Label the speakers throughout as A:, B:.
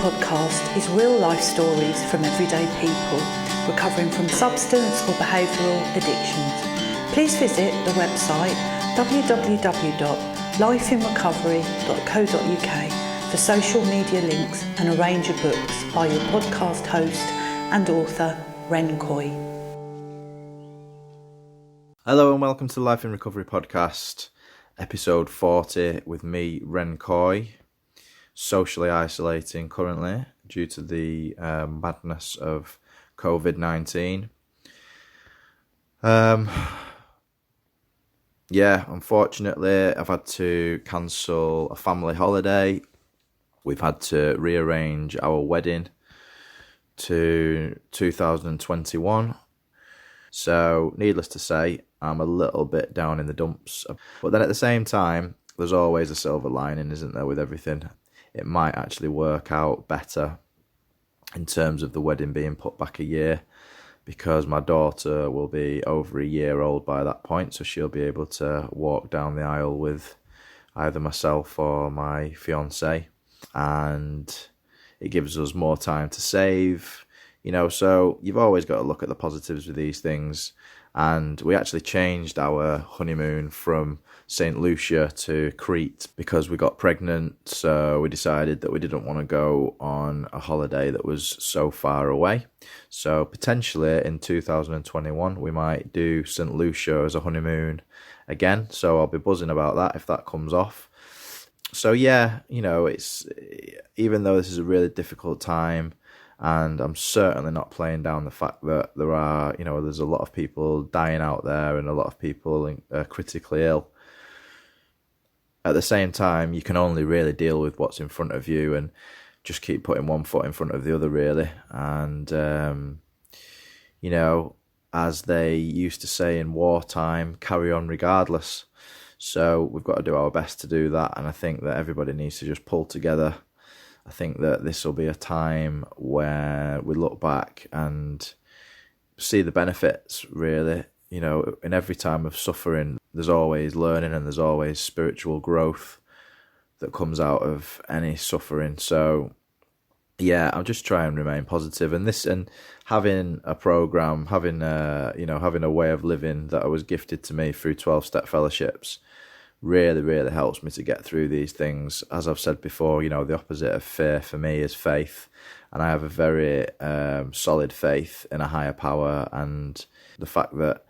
A: podcast is real life stories from everyday people recovering from substance or behavioural addictions. Please visit the website www.lifeinrecovery.co.uk for social media links and a range of books by your podcast host and author Ren Coy.
B: Hello and welcome to the Life in Recovery podcast, episode 40 with me, Ren Coy, socially isolating currently due to the madness of COVID-19. Unfortunately, I've had to cancel a family holiday. We've had to rearrange our wedding to 2021. So, needless to say, I'm a little bit down in the dumps. But then at the same time, there's always a silver lining, isn't there, with everything? It might actually work out better in terms of the wedding being put back a year, because my daughter will be over a year old by that point, so she'll be able to walk down the aisle with either myself or my fiancé, and it gives us more time to save, so you've always got to look at the positives with these things. And we actually changed our honeymoon from St. Lucia to Crete because we got pregnant, so we decided that we didn't want to go on a holiday that was so far away. So potentially in 2021 we might do St. Lucia as a honeymoon again, so I'll be buzzing about that if that comes off. So it's, even though this is a really difficult time, and I'm certainly not playing down the fact that there are, there's a lot of people dying out there and a lot of people are critically ill. At the same time, you can only really deal with what's in front of you and just keep putting one foot in front of the other, really. And, as they used to say in wartime, carry on regardless. So we've got to do our best to do that. And I think that everybody needs to just pull together. I think that this will be a time where we look back and see the benefits, really. In every time of suffering, there's always learning and there's always spiritual growth that comes out of any suffering. So, I'll just try and remain positive. And having a program, having a way of living that was gifted to me through 12-step fellowships really, really helps me to get through these things. As I've said before, the opposite of fear for me is faith. And I have a very solid faith in a higher power and the fact that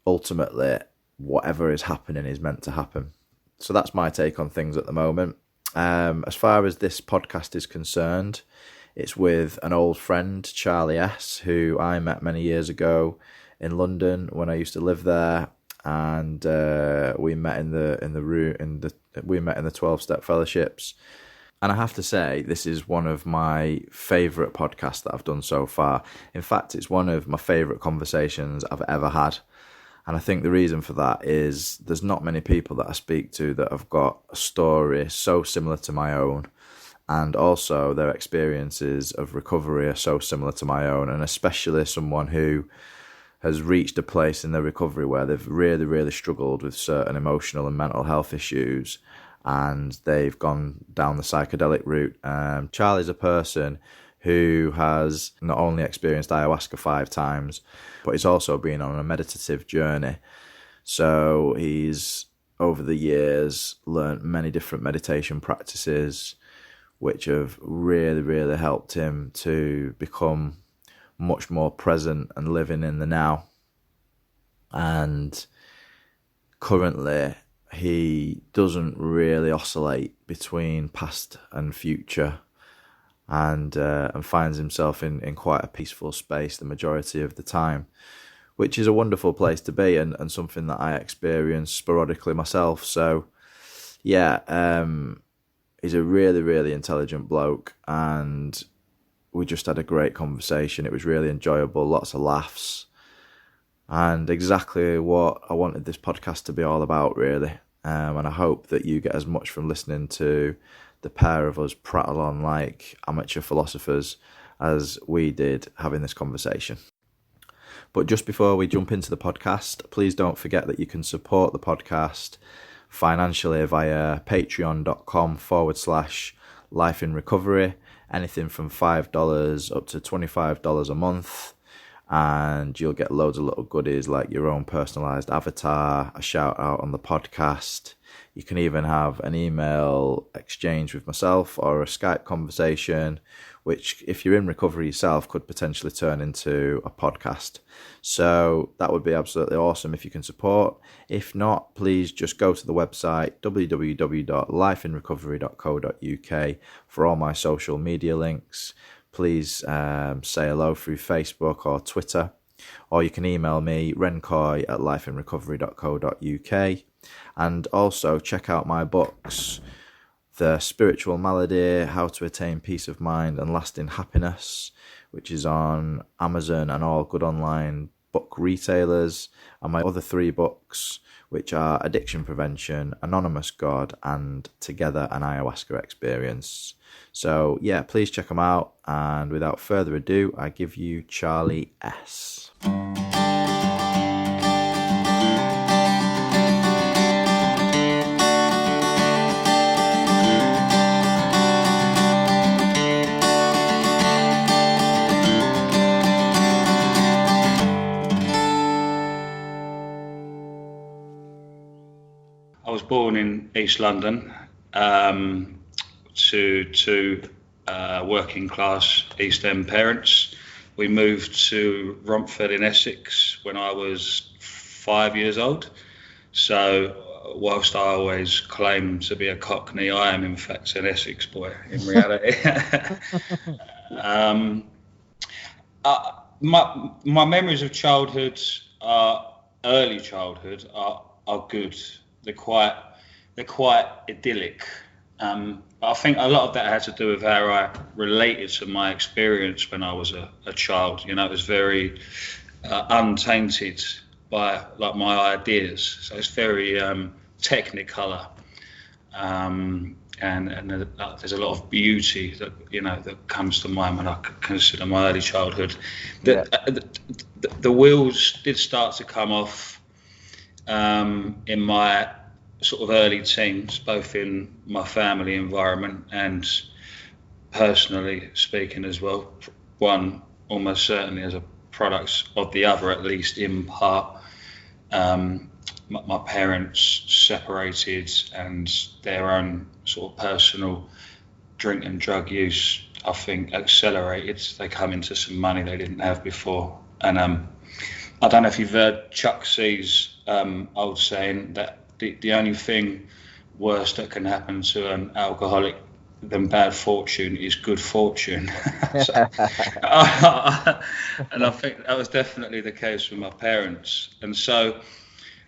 B: ultimately whatever is happening is meant to happen. So that's my take on things at the moment. As far as this podcast is concerned, it's with an old friend, Charlie S., who I met many years ago in London when I used to live there. And we met in the 12-step fellowships, and I have to say this is one of my favourite podcasts that I've done so far. In fact, it's one of my favourite conversations I've ever had, and I think the reason for that is there's not many people that I speak to that have got a story so similar to my own, and also their experiences of recovery are so similar to my own, and especially someone who has reached a place in their recovery where they've really, really struggled with certain emotional and mental health issues, and they've gone down the psychedelic route. Charlie's a person who has not only experienced ayahuasca 5 times, but he's also been on a meditative journey. So he's, over the years, learnt many different meditation practices, which have really, really helped him to become much more present and living in the now. And currently he doesn't really oscillate between past and future, and finds himself in quite a peaceful space the majority of the time, which is a wonderful place to be, and something that I experience sporadically myself. So he's a really, really intelligent bloke, and we just had a great conversation. It was really enjoyable, lots of laughs, and exactly what I wanted this podcast to be all about, really. And I hope that you get as much from listening to the pair of us prattle on like amateur philosophers as we did having this conversation. But just before we jump into the podcast, please don't forget that you can support the podcast financially via patreon.com/lifeinrecovery. anything from $5 up to $25 a month. And you'll get loads of little goodies like your own personalised avatar, a shout out on the podcast. You can even have an email exchange with myself or a Skype conversation, which if you're in recovery yourself could potentially turn into a podcast. So that would be absolutely awesome if you can support. If not, please just go to the website www.lifeinrecovery.co.uk for all my social media links. Please say hello through Facebook or Twitter, or you can email me, rencoy@lifeinrecovery.co.uk. And also check out my books, The Spiritual Malady, How to Attain Peace of Mind and Lasting Happiness, which is on Amazon and all good online book retailers, and my other 3 books, which are Addiction Prevention, Anonymous God, and Together an Ayahuasca Experience. So yeah, please check them out, and without further ado, I give you Charlie S.
C: I was born in East London to working class East End parents. We moved to Romford in Essex when I was 5 years old. So whilst I always claim to be a Cockney, I am in fact an Essex boy in reality. My memories of childhood, early childhood, are good. They're quite idyllic. I think a lot of that had to do with how I related to my experience when I was a child. You know, it was very untainted by like my ideas. So it's very technicolor, and there's a lot of beauty that that comes to mind when I consider my early childhood. The wheels did start to come off in my sort of early teens, both in my family environment and personally speaking as well. One almost certainly as a product of the other, at least in part. My parents separated, and their own sort of personal drink and drug use, I think, accelerated. They come into some money they didn't have before. And I don't know if you've heard Chuck C's old saying that the only thing worse that can happen to an alcoholic than bad fortune is good fortune. And I think that was definitely the case with my parents. And so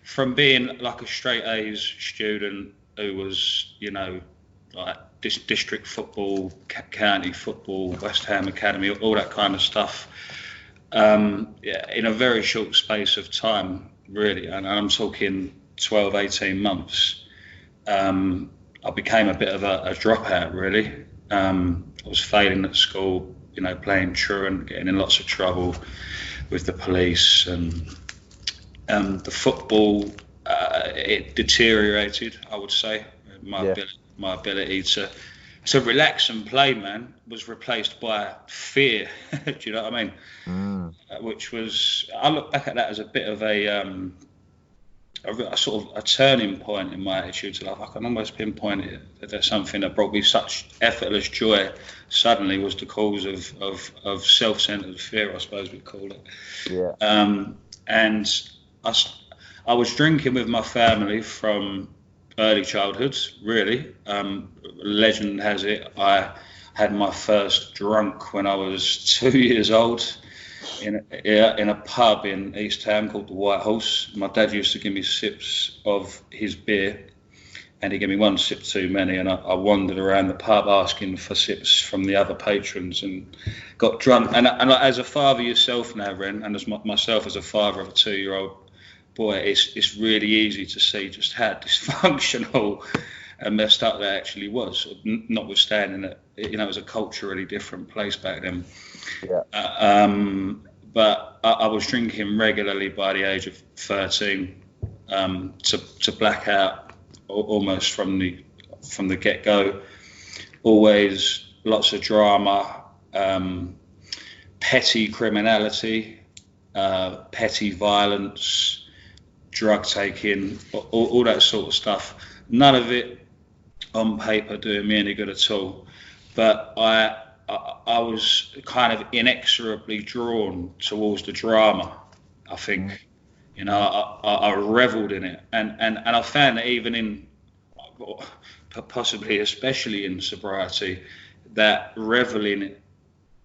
C: from being like a straight A's student who was, like district football, county football, West Ham Academy, all that kind of stuff, in a very short space of time, really, and I'm talking 12, 18 months, I became a bit of a dropout, really. I was failing at school, playing truant, getting in lots of trouble with the police, and the football, it deteriorated, I would say. My ability to relax and play, man, was replaced by fear. Do you know what I mean? Which was, I look back at that as a bit of a sort of a turning point in my attitude to life. I can almost pinpoint it that there's something that brought me such effortless joy suddenly was the cause of self-centered fear, I suppose we'd call it. Yeah. And I was drinking with my family from early childhood, really. Legend has it I had my first drunk when I was 2 years old in a pub in East Ham called the White Horse. My dad used to give me sips of his beer, and he gave me one sip too many, and I wandered around the pub asking for sips from the other patrons and got drunk. And as a father yourself now, Ren, and as myself as a father of a 2-year-old boy, it's really easy to see just how dysfunctional and messed up that actually was, notwithstanding that it was a culturally different place back then. Yeah. But I was drinking regularly by the age of 13 to black out almost from the get-go. Always lots of drama, petty criminality, petty violence, drug taking, all that sort of stuff. None of it on paper doing me any good at all. But I was kind of inexorably drawn towards the drama, I think. You know, I reveled in it. And I found that even in, possibly especially in sobriety, that reveling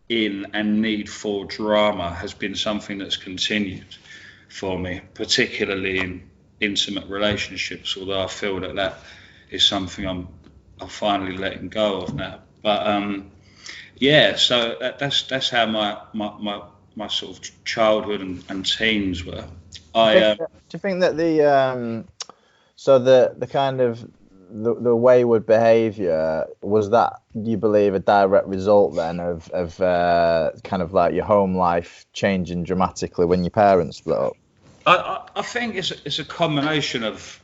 C: in and need for drama has been something that's continued for me, particularly in intimate relationships, although I feel that is something I'm finally letting go of now. But yeah, so that's how my sort of childhood and teens were.
B: Do you think that the kind of the wayward behaviour, was that, do you believe, a direct result then of kind of like your home life changing dramatically when your parents split up?
C: I think it's a combination of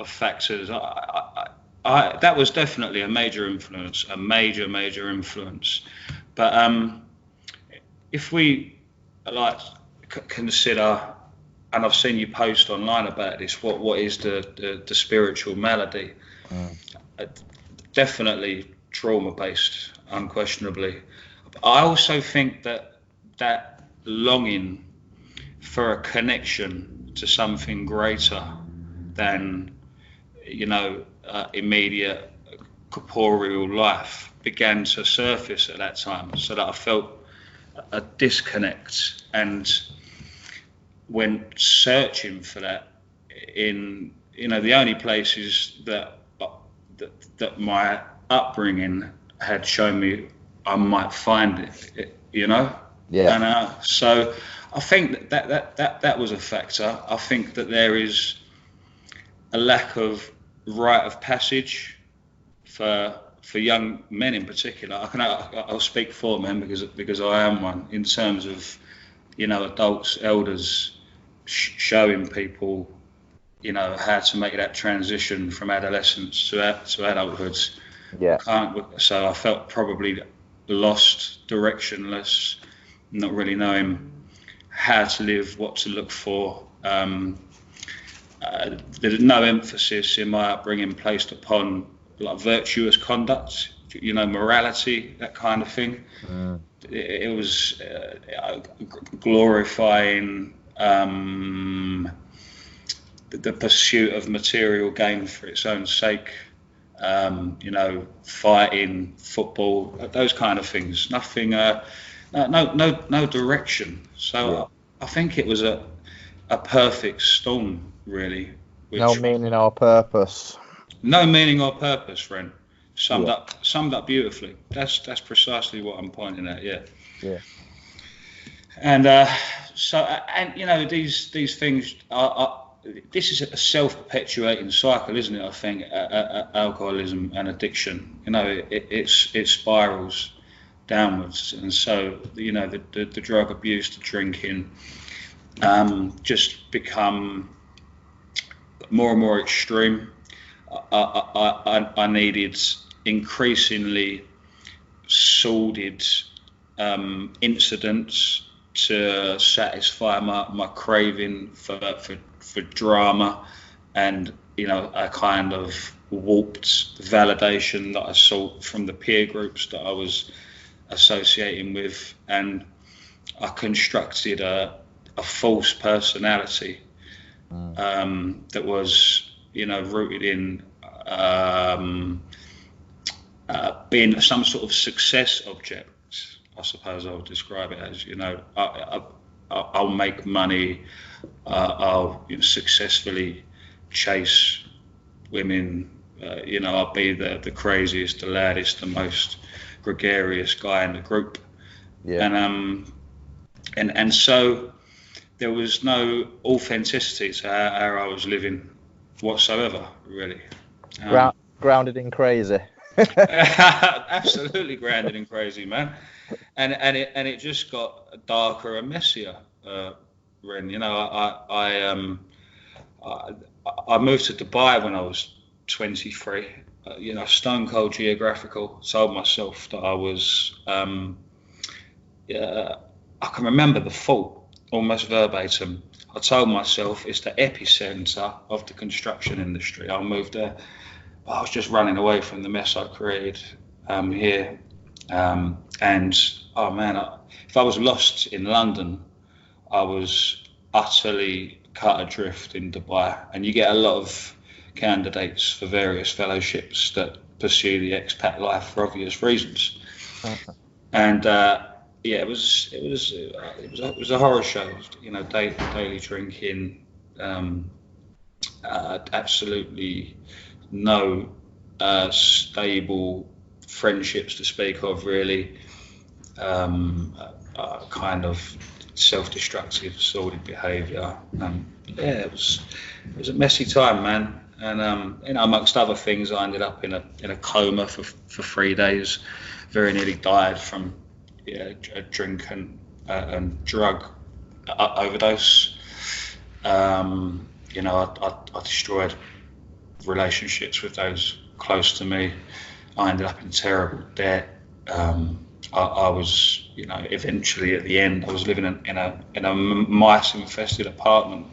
C: factors. That was definitely a major influence, a major influence. But if we consider, and I've seen you post online about this, what is the spiritual malady? Definitely trauma-based, unquestionably. I also think that longing for a connection to something greater than, immediate corporeal life began to surface at that time, so that I felt a disconnect, and went searching for that in, the only places that my upbringing had shown me I might find it. Yeah. And so I think that was a factor. I think that there is a lack of rite of passage for young men in particular. I'll speak for men because I am one, in terms of, adults, elders, showing people, how to make that transition from adolescence to adulthood.
B: Yeah.
C: So I felt probably lost, directionless, not really knowing how to live, what to look for. There's no emphasis in my upbringing placed upon like virtuous conduct, morality, that kind of thing. It was glorifying the pursuit of material gain for its own sake, fighting, football, those kind of things. Nothing, no direction. So I think it was a perfect storm, really.
B: No meaning or purpose.
C: No meaning or purpose, friend. Summed up beautifully. That's precisely what I'm pointing at. Yeah.
B: Yeah.
C: And these things are. This is a self-perpetuating cycle, isn't it? I think alcoholism and addiction. It spirals downwards, and so the drug abuse, the drinking, just become more and more extreme. I needed increasingly sordid incidents to satisfy my craving for drama, and a kind of warped validation that I sought from the peer groups that I was associating with, and I constructed a false personality that was rooted in being some sort of success object, I suppose I would describe it as. I'll make money, I'll successfully chase women, I'll be the craziest, the loudest, the most gregarious guy in the group. And so there was no authenticity to how I was living whatsoever, really.
B: Grounded in crazy.
C: Absolutely grounded in crazy, man. And it just got darker and messier. Ren, I moved to Dubai when I was 23. stone cold geographical. Told myself that I was, I can remember the thought almost verbatim. I told myself it's the epicenter of the construction industry. I'll move there. But I was just running away from the mess I created here. And, oh man, if I was lost in London, I was utterly cut adrift in Dubai. And you get a lot of candidates for various fellowships that pursue the expat life for obvious reasons. And it was a horror show. Daily drinking, absolutely no stable friendships to speak of, really. Kind of self-destructive, sordid behaviour. It was a messy time, man. And amongst other things, I ended up in a coma for 3 days. Very nearly died from a drink and drug overdose. I destroyed relationships with those close to me. I ended up in terrible debt. I was, eventually at the end, I was living in a mice-infested apartment.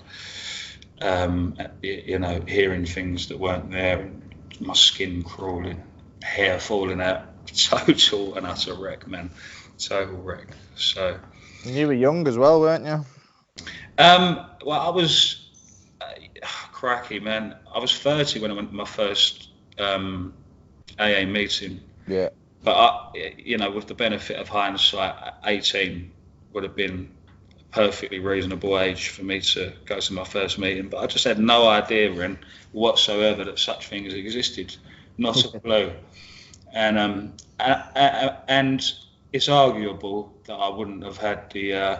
C: Hearing things that weren't there, my skin crawling, hair falling out. Total and utter wreck, man. Total wreck. So.
D: And you were young as well, weren't you?
C: Well, I was cracky, man. I was 30 when I went to my first AA meeting.
D: Yeah.
C: But with the benefit of hindsight, 18 would have been a perfectly reasonable age for me to go to my first meeting. But I just had no idea whatsoever that such things existed. Not a clue. And it's arguable that I wouldn't have had the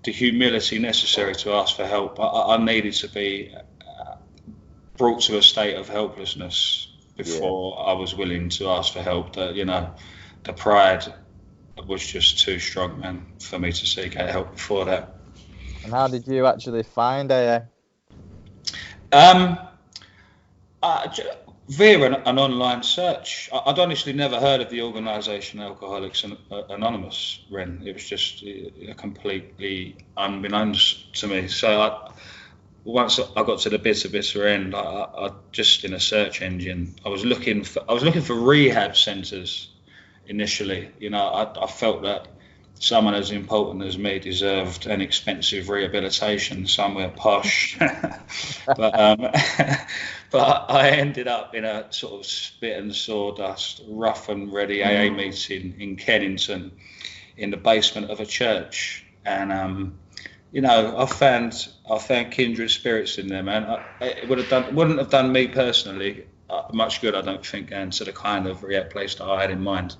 C: humility necessary to ask for help. I needed to be brought to a state of helplessness before I was willing to ask for help. The pride was just too strong, man, for me to seek out help before that.
D: And how did you actually find AA?
C: Via an online search. I'd honestly never heard of the organisation Alcoholics Anonymous, Ren. It was just completely unbeknownst to me. So once I got to the bitter end, I just in a search engine, I was looking for rehab centres initially. I felt that someone as important as me deserved an expensive rehabilitation somewhere posh. But I ended up in a sort of spit and sawdust, rough and ready AA meeting in Kennington, in the basement of a church, and I found kindred spirits in there, man. It wouldn't have done me personally much good, I don't think, and to the kind of rehab place that I had in mind.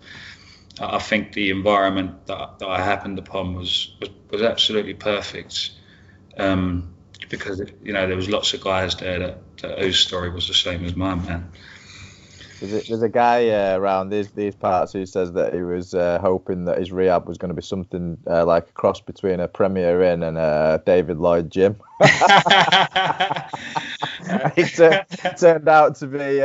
C: I think the environment that I happened upon was absolutely perfect, because there was lots of guys there whose story was the same as mine, man.
D: There's a guy around these parts who says that he was hoping that his rehab was going to be something like a cross between a Premier Inn and a David Lloyd gym. It turned out to be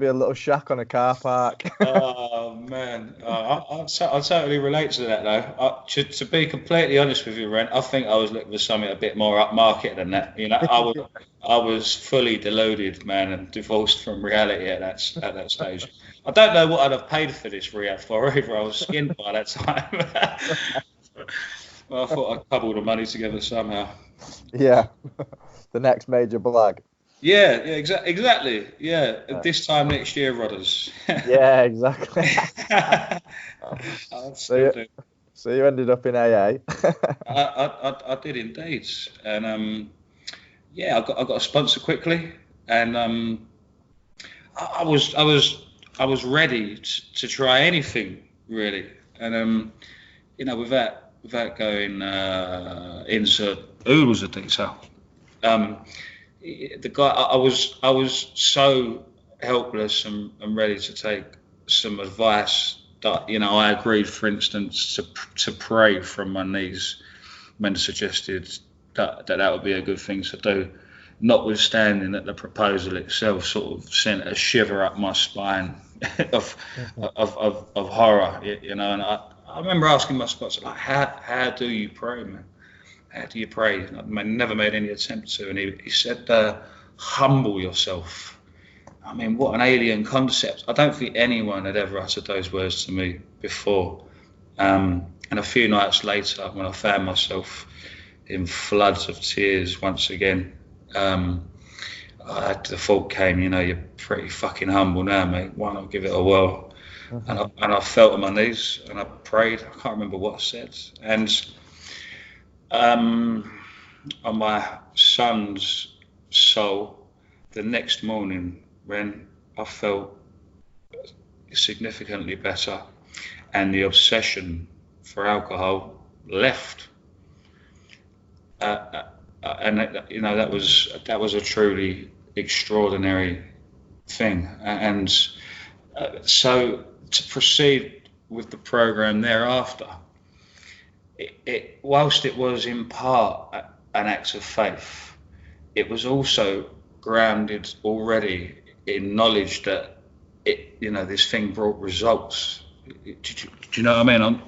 D: a little shack on a car park.
C: Oh man, I totally relate to that though. To be completely honest with you, Ren, I think I was looking for something a bit more upmarket than that. I was fully deluded, man, and divorced from reality at that stage. I don't know what I'd have paid for this rehab for either. I was skinned by that time. Well, I thought I'd cobble the money together somehow.
D: Yeah, the next major blag.
C: Yeah, exactly. Yeah, this time next year, Rodders.
D: Yeah, exactly. So you ended up in AA.
C: I did indeed, and I got a sponsor quickly, and I was ready to try anything really, and without going into oodles of detail. The guy, I was so helpless and ready to take some advice that I agreed, for instance, to pray from my knees when suggested that would be a good thing to do. notwithstanding that the proposal itself sort of sent a shiver up my spine of horror, you know. And I remember asking my spots, like, how do you pray, man? How do you pray? I never made any attempt to. And he said, humble yourself. I mean, what an alien concept. I don't think anyone had ever uttered those words to me before. And a few nights later, when I found myself in floods of tears once again, the thought came, you know, you're pretty fucking humble now, mate. Why not give it a whirl? And I fell on my knees and I prayed. I can't remember what I said. And on my son's soul, the next morning, when I felt significantly better and the obsession for alcohol left, and you know, that was a truly extraordinary thing. And so to proceed with the program thereafter, whilst it was in part an act of faith, it was also grounded already in knowledge that this thing brought results. Do you know what I mean?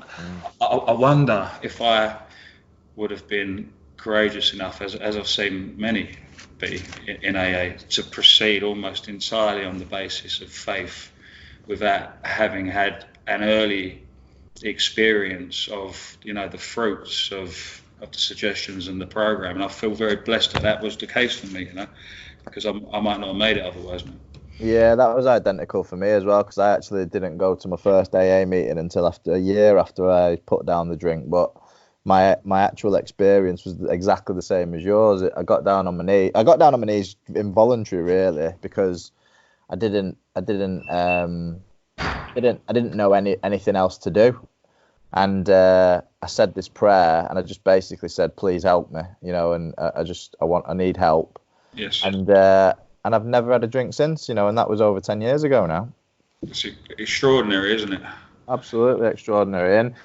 C: I wonder if I would have been courageous enough, as I've seen many be in AA, to proceed almost entirely on the basis of faith without having had an early experience of, you know, the fruits of the suggestions and the program. And I feel very blessed that was the case for me, you know, because I might not have made it otherwise, man.
D: Yeah, that was identical for me as well, because I actually didn't go to my first AA meeting until after a year after I put down the drink. But my actual experience was exactly the same as yours. I got down on my knee. I got down on my knees involuntary, really, because I didn't know anything else to do. And I said this prayer, and I just basically said, "Please help me," you know. And I need help.
C: Yes.
D: And I've never had a drink since, you know, and that was over 10 years ago now.
C: It's extraordinary, isn't it?
D: Absolutely extraordinary. And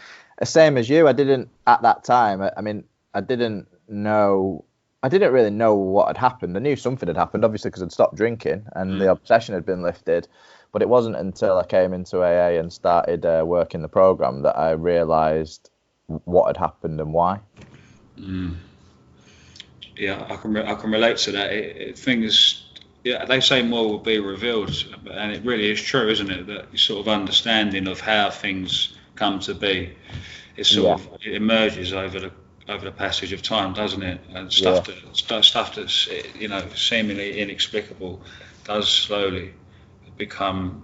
D: same as you, I didn't at that time. I mean, I didn't really know what had happened. I knew something had happened, obviously, because I'd stopped drinking and the obsession had been lifted. But it wasn't until I came into AA and started working the program that I realised what had happened and why.
C: Yeah, I can relate to that. Things, yeah, they say more will be revealed, and it really is true, isn't it? That sort of understanding of how things come to be, it emerges over the passage of time, doesn't it? And stuff that's, you know, seemingly inexplicable does slowly become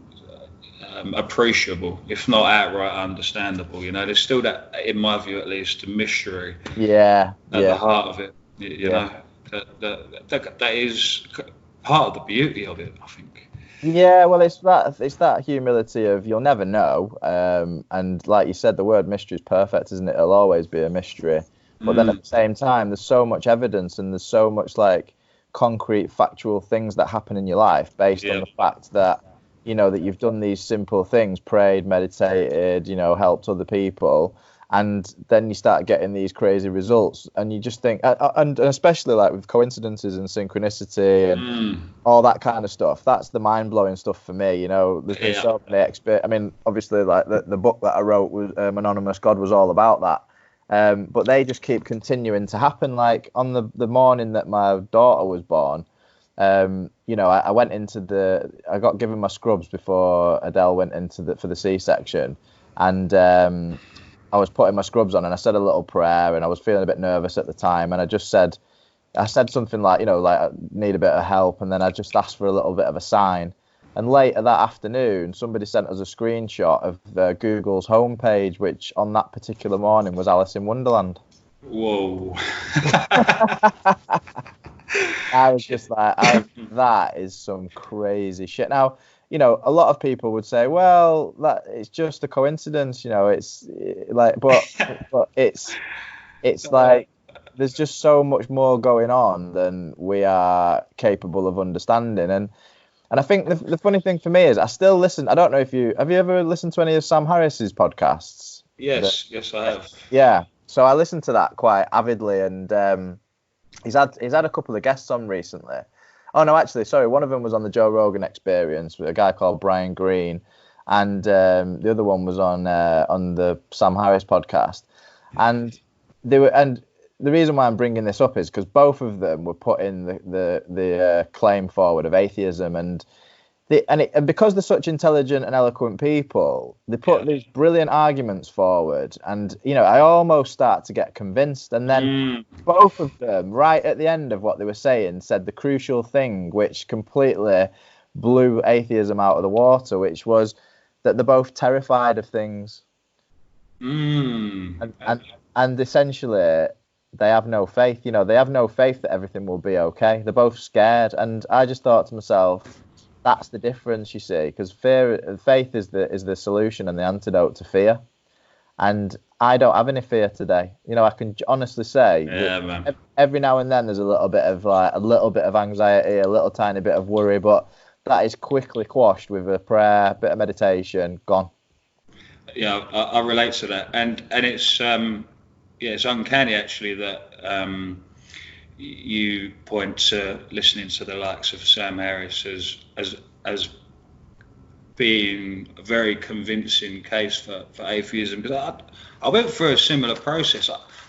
C: appreciable, if not outright understandable. You know, there's still that, in my view at least, a mystery at the heart of it. You know, that is part of the beauty of it, I think.
D: Yeah, well, it's that humility of you'll never know, and like you said, the word mystery is perfect, isn't it? It'll always be a mystery. But then at the same time, there's so much evidence and there's so much like concrete, factual things that happen in your life based on the fact that, you know, that you've done these simple things, prayed, meditated, you know, helped other people. And then you start getting these crazy results, and you just think, and especially like with coincidences and synchronicity and all that kind of stuff, that's the mind-blowing stuff for me. You know, there's been so many I mean, obviously, like the book that I wrote was Anonymous God was all about that. But they just keep continuing to happen. Like on the morning that my daughter was born, you know, I went into I got given my scrubs before Adele went into for the C-section, and I was putting my scrubs on and I said a little prayer, and I was feeling a bit nervous at the time, and I said something like, you know, like I need a bit of help, and then I just asked for a little bit of a sign. And later that afternoon, somebody sent us a screenshot of Google's homepage, which on that particular morning was Alice in Wonderland.
C: Whoa.
D: I was just like, that is some crazy shit. Now, you know, a lot of people would say, well, that it's just a coincidence, you know, it's like, but it's like, there's just so much more going on than we are capable of understanding. And I think the funny thing for me is I still listen. I don't know if have you ever listened to any of Sam Harris's podcasts?
C: Yes, I have.
D: Yeah. So I listen to that quite avidly, and he's had a couple of guests on recently. Oh no, actually, sorry, one of them was on the Joe Rogan Experience with a guy called Brian Greene, and the other one was on the Sam Harris podcast, and the reason why I'm bringing this up is because both of them were putting the claim forward of atheism, and because they're such intelligent and eloquent people, they put these brilliant arguments forward, and I almost start to get convinced, and then both of them, right at the end of what they were saying, said the crucial thing, which completely blew atheism out of the water, which was that they're both terrified of things, and essentially they have no faith. They have no faith that everything will be okay. They're both scared, and I just thought to myself, that's the difference, you see, because faith is the solution and the antidote to fear. And I don't have any fear today. I can honestly say every now and then there's a little bit of anxiety, a little tiny bit of worry, but that is quickly quashed with a prayer, a bit of meditation, gone.
C: Yeah, I relate to that, and it's it's uncanny actually that you point to listening to the likes of Sam Harris as being a very convincing case for atheism, because I went through a similar process.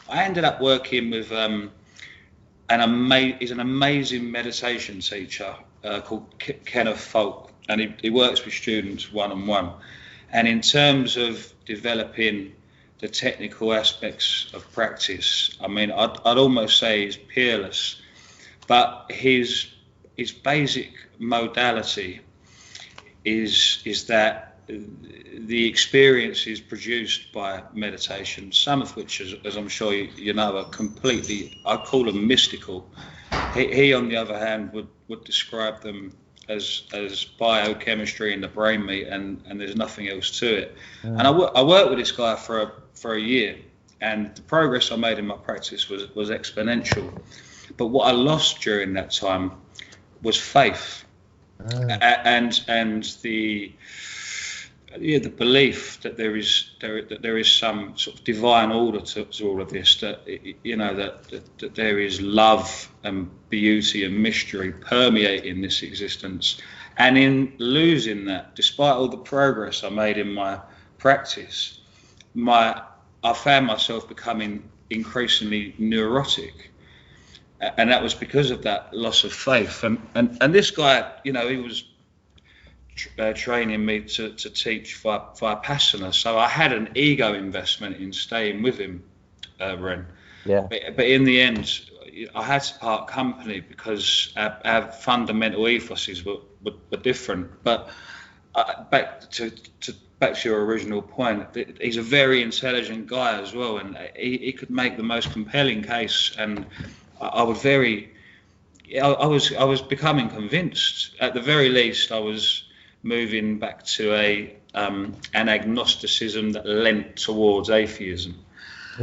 C: I ended up working with he's an amazing meditation teacher called Kenneth Folk, and he works with students one-on-one, and in terms of developing the technical aspects of practice, I mean, I'd almost say he's peerless, but his basic modality is that the experiences produced by meditation, some of which, as I'm sure you know, are completely, I call them mystical. He on the other hand, would describe them as biochemistry in the brain meat, and there's nothing else to it. And I worked with this guy for a year, and the progress I made in my practice was exponential. But what I lost during that time was faith, and the belief that there is some sort of divine order to all of this, that that there is love and beauty and mystery permeating this existence. And in losing that, despite all the progress I made in my practice, I found myself becoming increasingly neurotic, and that was because of that loss of faith. And this guy, he was training me to teach Vipassana, so I had an ego investment in staying with him, Ren.
D: Yeah.
C: But in the end, I had to part company because our fundamental ethoses were different. But back to your original point, he's a very intelligent guy as well, and he could make the most compelling case. And I was becoming convinced. At the very least, I was moving back to an agnosticism that leant towards atheism.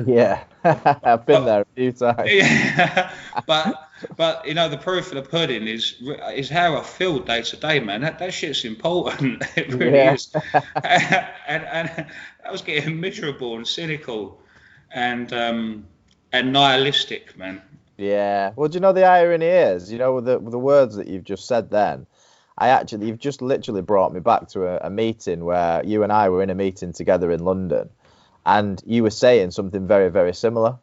D: Yeah, I've been there a few times.
C: Yeah, but the proof of the pudding is how I feel day to day, man. That shit's important. It really is. and I was getting miserable and cynical and nihilistic, man.
D: Yeah. Well, do you know the irony is, the words that you've just said then, you've just literally brought me back to a meeting where you and I were in a meeting together in London, and you were saying something very, very similar.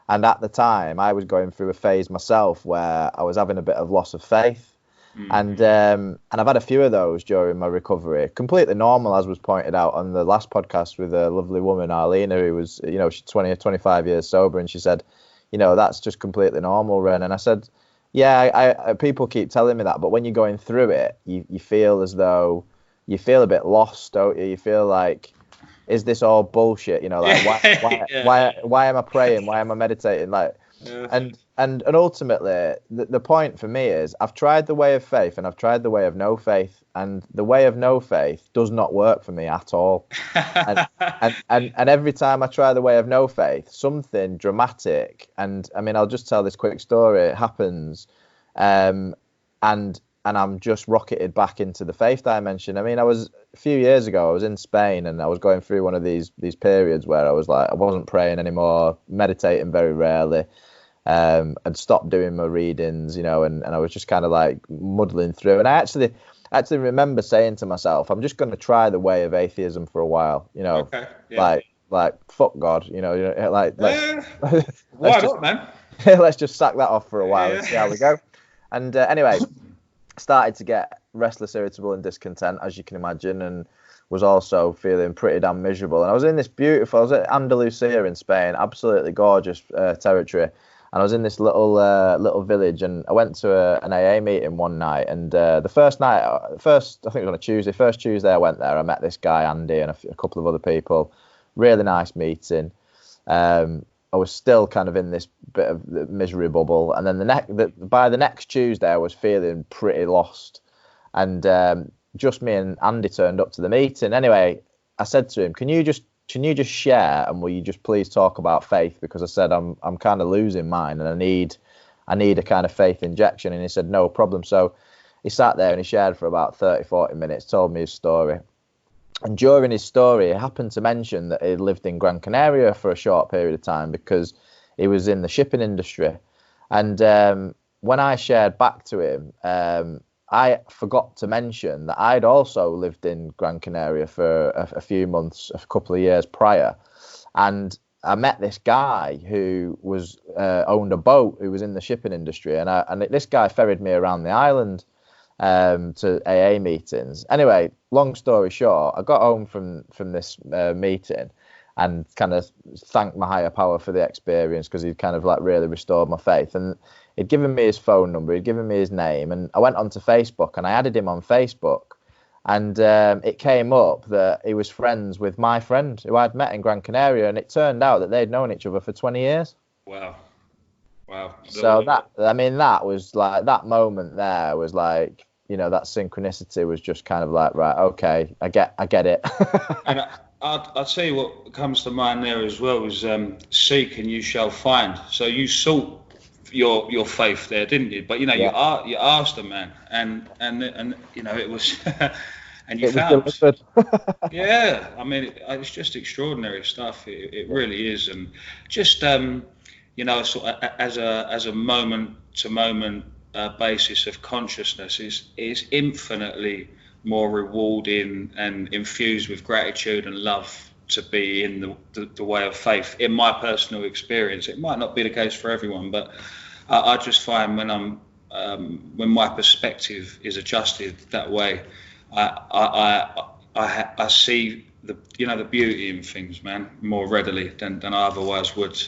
D: And at the time, I was going through a phase myself where I was having a bit of loss of faith. And I've had a few of those during my recovery. Completely normal, as was pointed out on the last podcast with a lovely woman, Arlena, who was, she's 20 or 25 years sober. And she said, that's just completely normal, Ren. And I said, yeah, I people keep telling me that. But when you're going through it, you feel as though you feel a bit lost, don't you? You feel like, is this all bullshit? Why am I praying? Why am I meditating? And ultimately, the point for me is I've tried the way of faith and I've tried the way of no faith, and the way of no faith does not work for me at all. and every time I try the way of no faith, something dramatic, and I mean, I'll just tell this quick story. It happens, and I'm just rocketed back into the faith dimension. I mean, a few years ago, I was in Spain and I was going through one of these periods where I was like, I wasn't praying anymore, meditating very rarely. and stopped doing my readings, you know, and I was just kind of like muddling through. And I actually remember saying to myself, I'm just going to try the way of atheism for a while, you know,
C: Okay. Yeah.
D: like fuck God, you know, like
C: Why not, man?
D: let's just sack that off for a while and
C: Yeah.
D: see how we go. And anyway, started to get restless, irritable, and discontent, as you can imagine, and was also feeling pretty damn miserable. And I was at Andalusia in Spain, absolutely gorgeous territory. And I was in this little village, and I went to an AA meeting one night. And the first I think it was on a Tuesday. First Tuesday I went there, I met this guy Andy and a couple of other people. Really nice meeting. I was still kind of in this bit of the misery bubble, and then by the next Tuesday I was feeling pretty lost. And just me and Andy turned up to the meeting. Anyway, I said to him, can you just share, and will you just please talk about faith, because I said I'm kind of losing mine and I need a kind of faith injection. And he said no problem. So he sat there and he shared for about 30-40 minutes, told me his story. And during his story, he happened to mention that he lived in Gran Canaria for a short period of time because he was in the shipping industry. And when I shared back to him, I forgot to mention that I'd also lived in Gran Canaria for a few months, a couple of years prior. And I met this guy who owned a boat, who was in the shipping industry. And this guy ferried me around the island to AA meetings. Anyway, long story short, I got home from this meeting and kind of thanked my higher power for the experience, because he'd kind of like really restored my faith. And he'd given me his phone number, he'd given me his name, and I went onto Facebook and I added him on Facebook. And it came up that he was friends with my friend who I'd met in Gran Canaria, and it turned out that they'd known each other for 20 years.
C: Wow.
D: So that was like, that moment there was like, you know, that synchronicity was just kind of like, right, okay, I get it.
C: And I'll tell you what comes to mind there as well is seek and you shall find. So you sought your faith there, didn't you? But you know, yeah. you asked the man, and you know, it was, and you found. Yeah, I mean, it's just extraordinary stuff. It really is, and just you know, sort of as a moment to moment basis of consciousness is infinitely more rewarding and infused with gratitude and love to be in the way of faith. In my personal experience, it might not be the case for everyone, but I just find when my perspective is adjusted that way, I see the beauty in things, man, more readily than I otherwise would.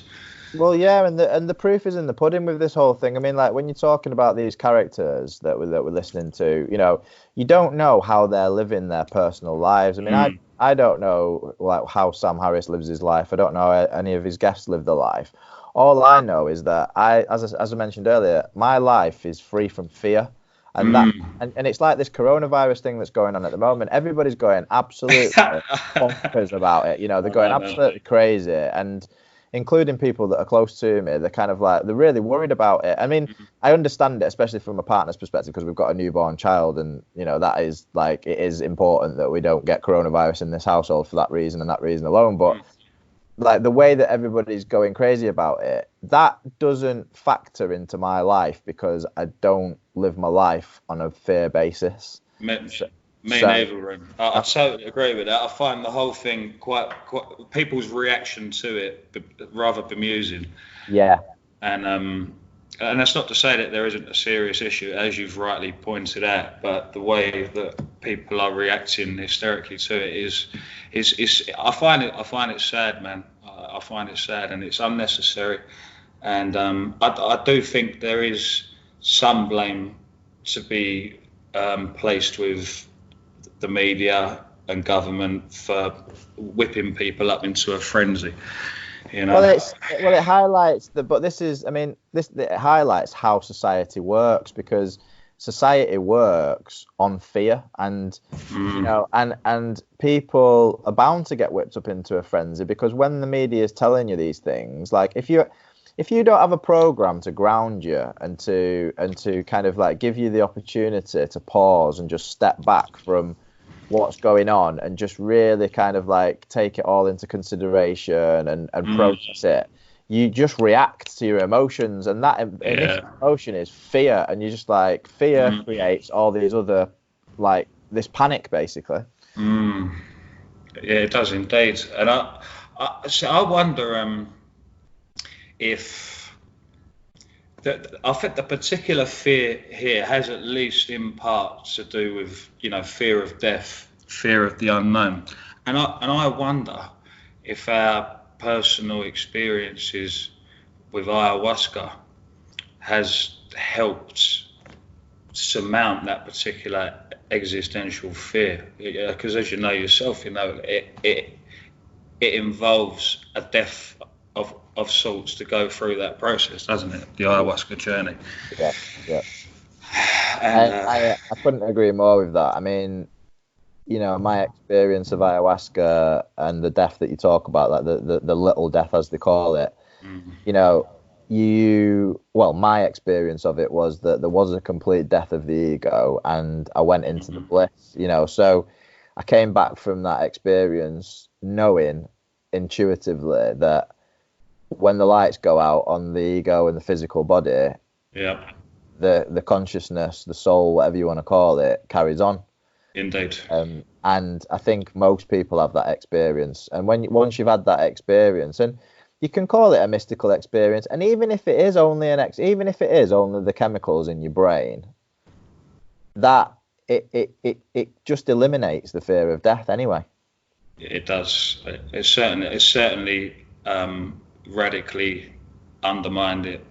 D: Well, yeah, and the proof is in the pudding with this whole thing. I mean, like when you're talking about these characters that we're listening to, you know, you don't know how they're living their personal lives. I mean, I don't know like how Sam Harris lives his life. I don't know any of his guests live their life. All I know is that as I mentioned earlier, my life is free from fear. And and it's like this coronavirus thing that's going on at the moment. Everybody's going absolutely bonkers about it. You know, they're going absolutely crazy, and including people that are close to me, they're kind of like, they're really worried about it. I mean, I understand it, especially from a partner's perspective, because we've got a newborn child, and you know, that is like, it is important that we don't get coronavirus in this household for that reason and that reason alone. But like the way that everybody's going crazy about it, that doesn't factor into my life, because I don't live my life on a fear basis.
C: Me neither. I totally agree with that. I find the whole thing quite people's reaction to it rather bemusing.
D: Yeah.
C: And that's not to say that there isn't a serious issue, as you've rightly pointed out, but the way that people are reacting hysterically to it is I find it sad, man. I find it sad, and it's unnecessary. And I do think there is some blame to be placed with the media and government for whipping people up into a frenzy. You know?
D: Well, it highlights it highlights how society works, because society works on fear, and you know, and people are bound to get whipped up into a frenzy, because when the media is telling you these things, like if you don't have a program to ground you and to kind of like give you the opportunity to pause and just step back from what's going on and just really kind of like take it all into consideration and process it, you just react to your emotions, and that initial emotion is fear, and you're just like, fear creates all these other, like, this panic, basically.
C: Yeah, it does indeed. And I wonder if I think the particular fear here has at least in part to do with, you know, fear of death, fear of the unknown, and I wonder if our personal experiences with ayahuasca has helped surmount that particular existential fear, because as you know yourself, you know, it involves a death of sorts to go through that process, doesn't it? The ayahuasca journey.
D: Yeah. And I couldn't agree more with that. I mean, you know, my experience of ayahuasca and the death that you talk about, like the little death as they call it, you know, my experience of it was that there was a complete death of the ego, and I went into the bliss, you know. So I came back from that experience knowing intuitively that when the lights go out on the ego and the physical body, the consciousness, the soul, whatever you want to call it, carries on.
C: Indeed.
D: And I think most people have that experience. And once you've had that experience, and you can call it a mystical experience, and even if it is only the chemicals in your brain, that it just eliminates the fear of death anyway.
C: It does. It certainly radically undermined it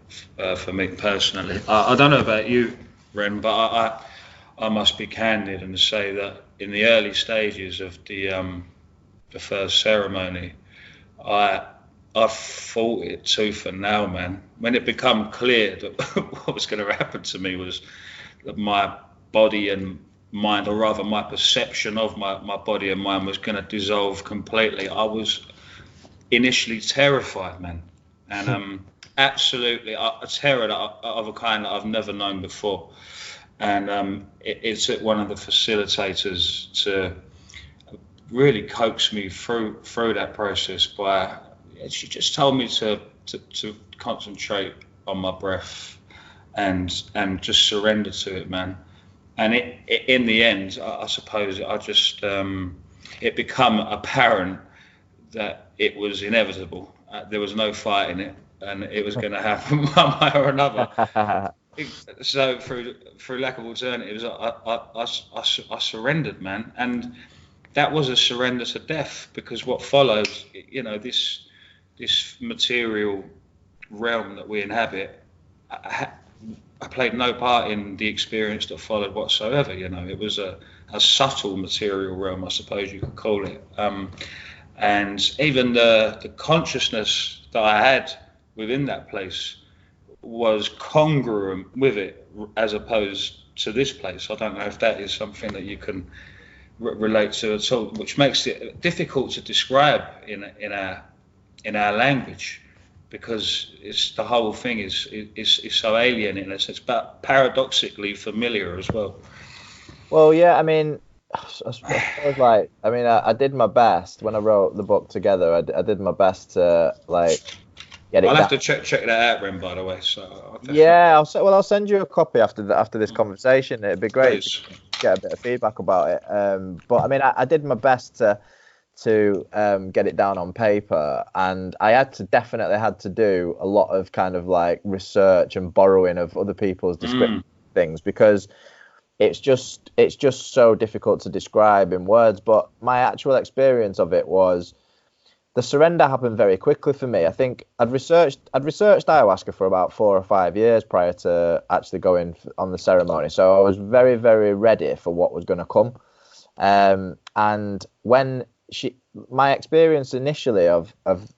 C: for me personally. I don't know about you, Ren, but I must be candid and say that in the early stages of the first ceremony, I fought it tooth and nail, man. When it became clear that what was going to happen to me was that my body and mind, or rather my perception of my body and mind, was going to dissolve completely, I was initially terrified, man. And absolutely a terror of a kind that I've never known before. And it took one of the facilitators to really coax me through that process by, she just told me to concentrate on my breath and just surrender to it, man. And in the end, I suppose I just it became apparent that it was inevitable. There was no fighting it, and it was going to happen one way or another. So through lack of alternatives, I surrendered, man, and that was a surrender to death, because what followed, you know, this material realm that we inhabit, I played no part in the experience that followed whatsoever. You know, it was a subtle material realm, I suppose you could call it, and even the consciousness that I had within that place was congruent with it, as opposed to this place. I don't know if that is something that you can relate to at all, which makes it difficult to describe in our language, because it's the whole thing is so alien in a sense, but paradoxically familiar as well.
D: Well, yeah, I mean, I suppose, like, I mean, I did my best when I wrote the book together. I did my best to, like, get it.
C: I'll have to check that out, Ren, by the way. So
D: I'll send you a copy after this conversation. It'd be great to get a bit of feedback about it. But I mean, I did my best to get it down on paper, and I definitely had to do a lot of kind of like research and borrowing of other people's description things, because it's just so difficult to describe in words. But my actual experience of it was, the surrender happened very quickly for me. I think I'd researched ayahuasca for about 4 or 5 years prior to actually going on the ceremony, so I was very, very ready for what was going to come. And when my experience initially of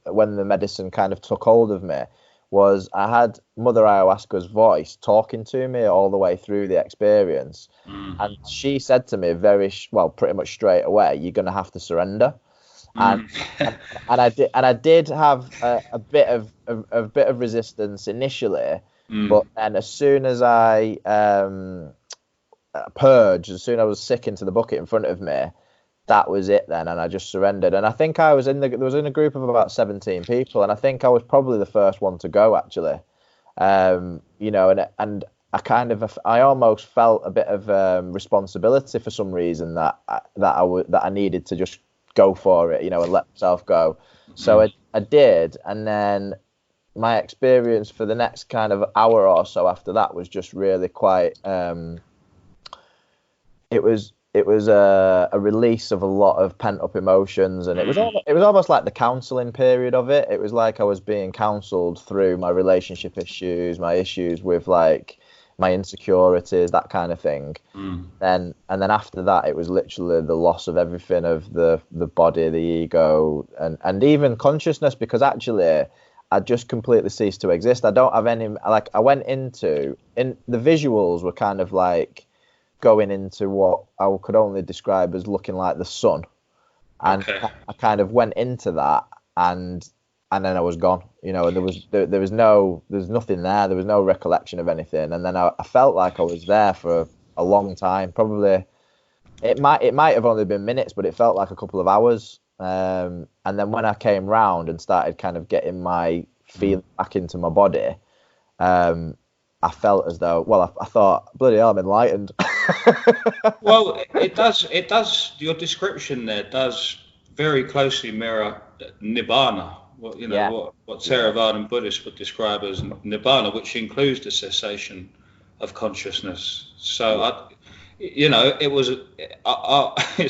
D: when the medicine kind of took hold of me was, I had Mother Ayahuasca's voice talking to me all the way through the experience, and she said to me pretty much straight away, "You're going to have to surrender." And I did have a bit of resistance initially, but then as soon as I purged, as soon as I was sick into the bucket in front of me, that was it then, and I just surrendered. And I think I was in a group of about 17 people, and I think I was probably the first one to go, actually. You know, and I almost felt a bit of responsibility for some reason that I needed to just go for it, you know, and let myself go. So I did, and then my experience for the next kind of hour or so after that was just really quite. It was a release of a lot of pent up emotions, and it was almost like the counselling period of it. It was like I was being counselled through my relationship issues, my issues with like my insecurities, that kind of thing. And then after that, it was literally the loss of everything, of the body, the ego, and even consciousness, because actually I just completely ceased to exist. I don't have any, like, I went into, in the visuals were kind of like going into what I could only describe as looking like the sun, and I kind of went into that, and then I was gone, you know, and there was nothing there, there was no recollection of anything, and then I felt like I was there for a long time. Probably it might have only been minutes, but it felt like a couple of hours. And then when I came round and started kind of getting my feeling back into my body, I felt as though, well, I thought, bloody hell, I'm enlightened.
C: Well, it does. Your description there does very closely mirror nibbana. What Theravadan Buddhists would describe as nibbana, which includes the cessation of consciousness. So, it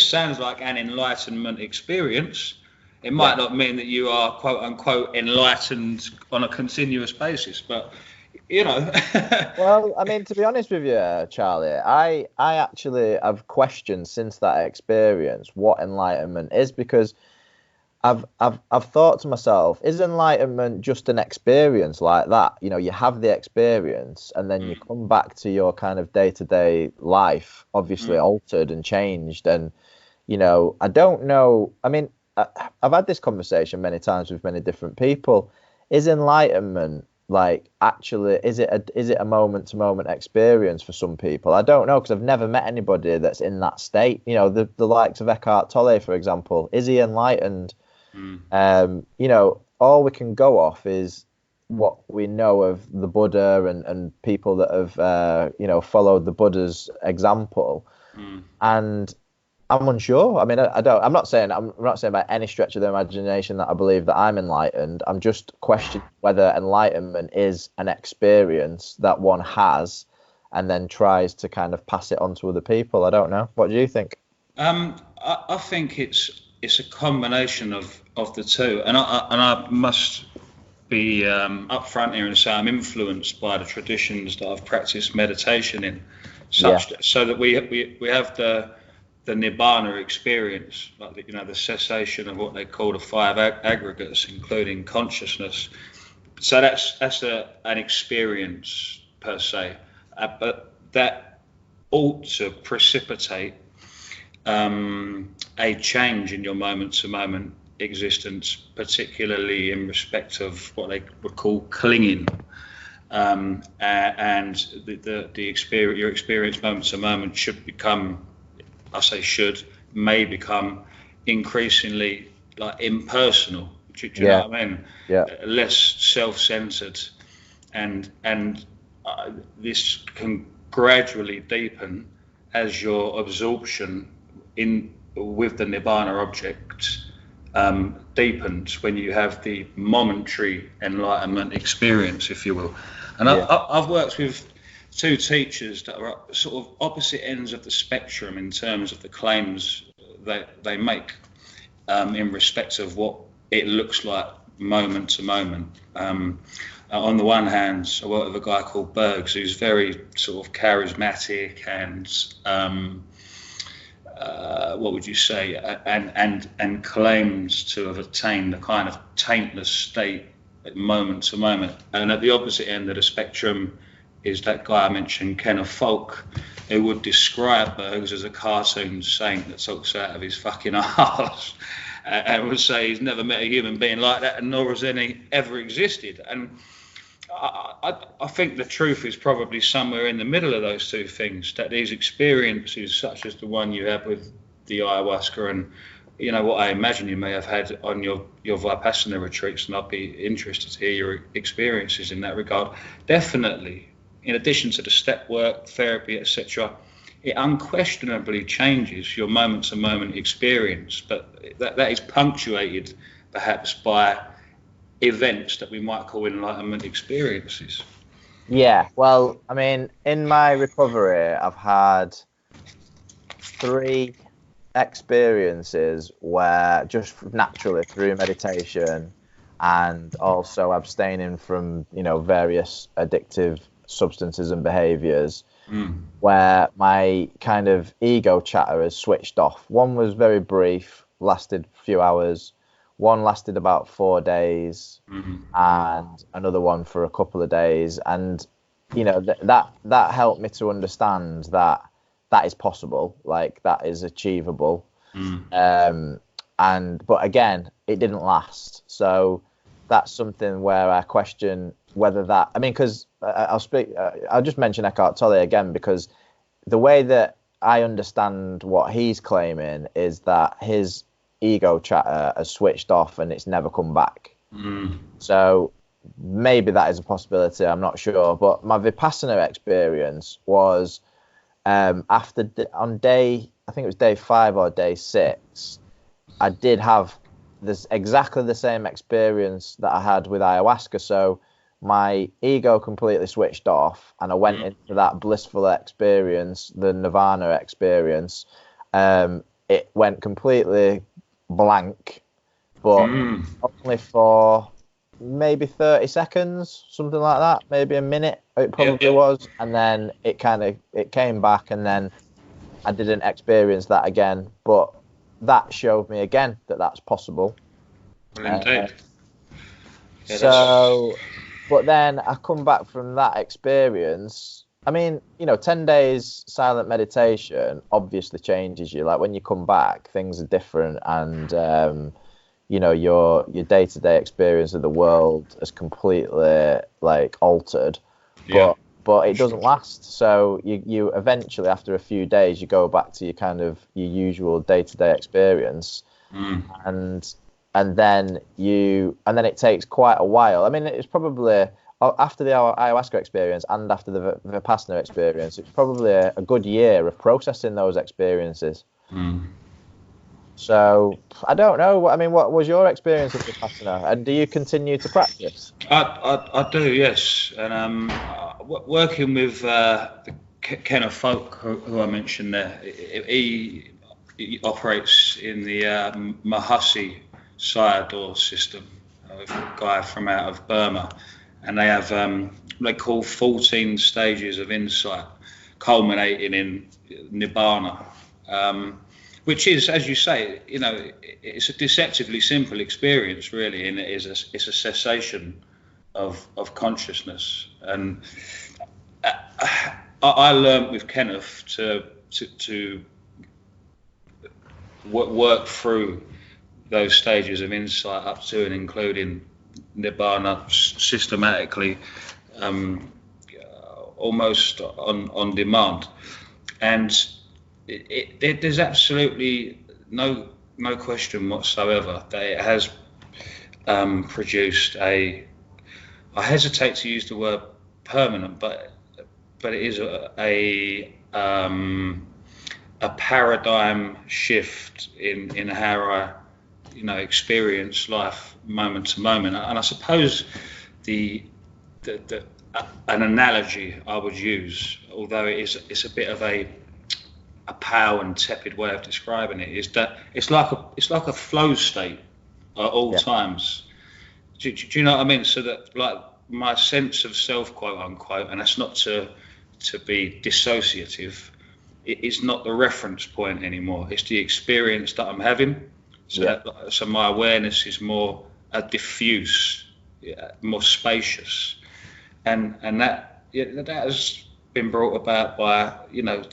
C: sounds like an enlightenment experience. It might not mean that you are quote unquote enlightened on a continuous basis, but you know.
D: Well, I mean, to be honest with you, Charlie, I actually have questioned since that experience what enlightenment is, because I've thought to myself, is enlightenment just an experience like that? You know, you have the experience and then you come back to your kind of day-to-day life, obviously altered and changed. And, you know, I don't know. I mean, I've had this conversation many times with many different people. Is enlightenment, like, actually, is it a moment-to-moment experience for some people? I don't know, because I've never met anybody that's in that state. You know, the likes of Eckhart Tolle, for example, is he enlightened? You know, all we can go off is what we know of the Buddha and people that have, you know, followed the Buddha's example. And I'm unsure. I mean, I'm not saying by any stretch of the imagination that I believe that I'm enlightened. I'm just questioning whether enlightenment is an experience that one has and then tries to kind of pass it on to other people. I don't know. What do you think?
C: I think it's a combination of the two, and I must be upfront here and say I'm influenced by the traditions that I've practiced meditation in, so that we have the nibbana experience, like, you know, the cessation of what they call the five aggregates, including consciousness. So that's an experience per se, but that ought to precipitate a change in your moment-to-moment existence, particularly in respect of what they would call clinging, and the experience, your experience moment-to-moment should become, may become increasingly like impersonal. Do you know what I mean?
D: Yeah.
C: Less self-centered, and this can gradually deepen as your absorption with the nibbana object deepens, when you have the momentary enlightenment experience, if you will. And I've worked with two teachers that are sort of opposite ends of the spectrum in terms of the claims that they make in respect of what it looks like moment to moment. On the one hand, I work with a guy called Bergs, who's very sort of charismatic and what would you say, and claims to have attained a kind of taintless state moment to moment. And at the opposite end of the spectrum is that guy I mentioned, Kenneth Falk, who would describe Bergs as a cartoon saint that talks out of his fucking arse, and would say he's never met a human being like that, and nor has any ever existed. And I think the truth is probably somewhere in the middle of those two things, that these experiences, such as the one you have with the ayahuasca and, you know, what I imagine you may have had on your Vipassana retreats, and I'd be interested to hear your experiences in that regard. Definitely, in addition to the step work, therapy, etc., it unquestionably changes your moment-to-moment experience, but that is punctuated perhaps by events that we might call enlightenment experiences.
D: Yeah, well, I mean, in my recovery, I've had 3 experiences where just naturally through meditation and also abstaining from, you know, various addictive substances and behaviors, where my kind of ego chatter has switched off. One was very brief, lasted a few hours. One lasted about 4 days, and another one for a couple of days. And, you know, that helped me to understand that is possible, like that is achievable. But again, it didn't last. So that's something where I question whether that, I mean, because I'll just mention Eckhart Tolle again, because the way that I understand what he's claiming is that his ego chatter has switched off and it's never come back. So maybe that is a possibility, I'm not sure. But my Vipassana experience was on day, I think it was day 5 or day 6, I did have this exactly the same experience that I had with ayahuasca. So my ego completely switched off and I went into that blissful experience, the nirvana experience. It went completely blank, but only for maybe 30 seconds, something like that, maybe a minute it probably was, and then it came back, and then I didn't experience that again. But that showed me again that that's possible.
C: Indeed.
D: But then I come back from that experience. I mean, you know, 10 days silent meditation obviously changes you. Like when you come back, things are different, and you know, your day-to-day experience of the world is completely like altered. But it doesn't last. So you eventually, after a few days, you go back to your usual day-to-day experience, and then it takes quite a while. I mean, it's probably after the ayahuasca experience and after the Vipassana experience, it's probably a good year of processing those experiences. So I don't know. I mean, what was your experience of Vipassana, and do you continue to practice?
C: I do, yes. And working with Kenneth Folk, who I mentioned there, he operates in the Mahasi Sayadaw system, a guy from out of Burma, and they have they call 14 stages of insight, culminating in Nibbana. Which is, as you say, you know, it's a deceptively simple experience, really, and it's a cessation of consciousness. And I learned with Kenneth to work through those stages of insight up to and including Nibbana systematically, almost on demand, and there's absolutely no question whatsoever that it has produced I hesitate to use the word permanent, but it is a paradigm shift in how I, you know, experience life moment to moment. And I suppose an analogy I would use, although it's a bit of a pale and tepid way of describing it, is that it's like a flow state at all times. Do you know what I mean? So that, like, my sense of self, quote unquote, and that's not to be dissociative, it's not the reference point anymore. It's the experience that I'm having. So my awareness is more diffuse, more spacious, and that has been brought about by, you know,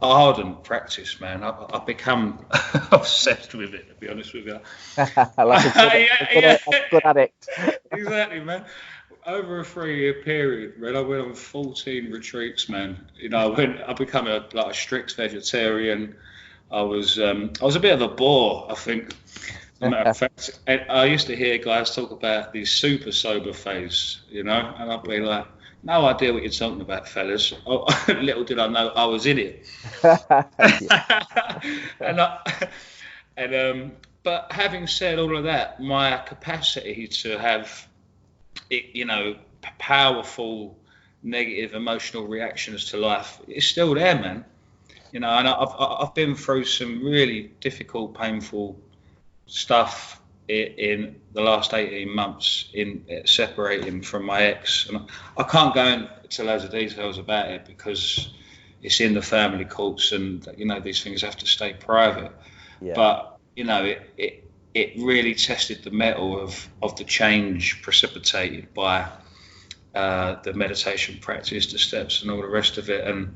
C: ardent practice, man. I've become obsessed with it, to be honest with you.
D: Like a good addict.
C: Exactly, man. Over a 3-year period, man, I went on 14 retreats, man. You know, I became a strict vegetarian. I was a bit of a bore, I think. As a matter of fact, I used to hear guys talk about the super sober phase, and I'd be like, no idea what you're talking about, fellas. Oh, little did I know I was in it. But having said all of that, my capacity to have, powerful negative emotional reactions to life is still there, man. And I've been through some really difficult, painful stuff in the last 18 months in separating from my ex, and I can't go into loads of details about it because it's in the family courts, and these things have to stay private. Yeah. But it really tested the mettle of the change precipitated by the meditation practice, the steps, and all the rest of it. And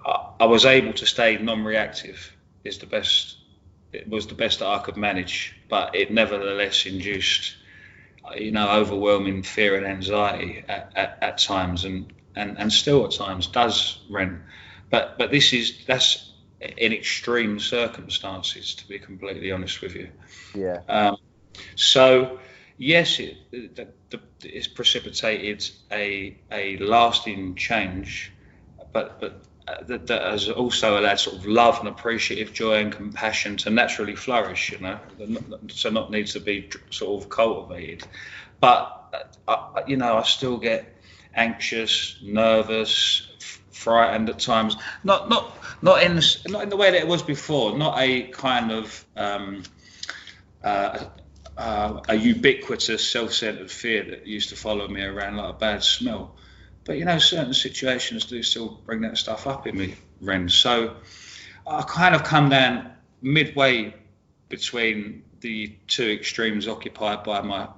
C: I was able to stay non-reactive. It was the best that I could manage, but it nevertheless induced, overwhelming fear and anxiety at times, and still at times does, Ren. But that's in extreme circumstances, to be completely honest with you.
D: Yeah.
C: So yes, it's precipitated a lasting change, but that has also allowed sort of love and appreciative joy and compassion to naturally flourish, so not needs to be sort of cultivated. But I still get anxious, nervous, frightened at times. Not in the way that it was before. Not a kind of a ubiquitous self-centered fear that used to follow me around like a bad smell. But certain situations do still bring that stuff up in me, Ren. So I kind of come down midway between the two extremes occupied by my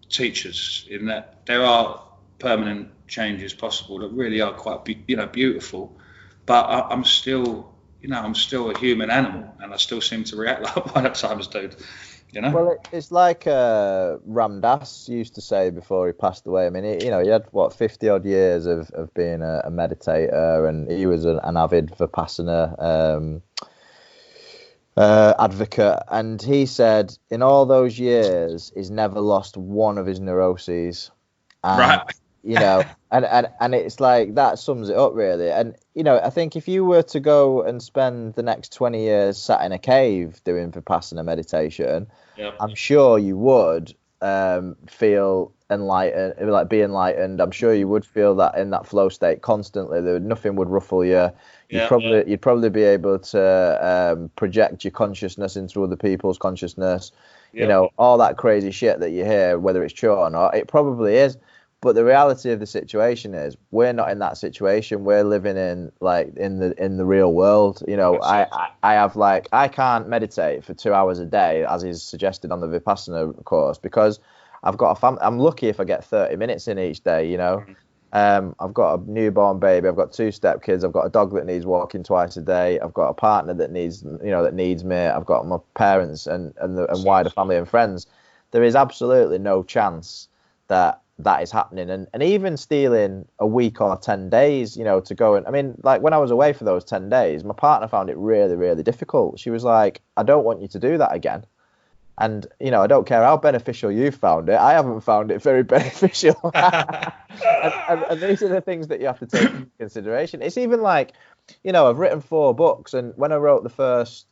C: teachers, in that there are permanent changes possible that really are quite beautiful, but I'm still a human animal, and I still seem to react like one at times, dude.
D: Well, it's like Ram Dass used to say before he passed away. I mean, he had 50 odd years of being a meditator, and he was an avid Vipassana advocate. And he said in all those years, he's never lost one of his neuroses. And,
C: right.
D: And it's like that sums it up really. And I think if you were to go and spend the next 20 years sat in a cave doing Vipassana meditation,
C: yep,
D: I'm sure you would feel enlightened, like be enlightened. I'm sure you would feel that in that flow state constantly. Nothing would ruffle you. You'd probably be able to project your consciousness into other people's consciousness. Yep. All that crazy shit that you hear, whether it's true or not, it probably is. But the reality of the situation is we're not in that situation. We're living in the real world. I can't meditate for 2 hours a day, as is suggested on the Vipassana course, because I've got I'm lucky if I get 30 minutes in each day. I've got a newborn baby. I've got 2 stepkids. I've got a dog that needs walking twice a day. I've got a partner that needs me. I've got my parents and wider family and friends. There is absolutely no chance that is happening, and even stealing a week or 10 days, to go. And I mean, like when I was away for those 10 days, my partner found it really, really difficult. She was like, I don't want you to do that again. And, I don't care how beneficial you found it. I haven't found it very beneficial. and these are the things that you have to take into consideration. It's even like, I've written 4 books, and when I wrote the first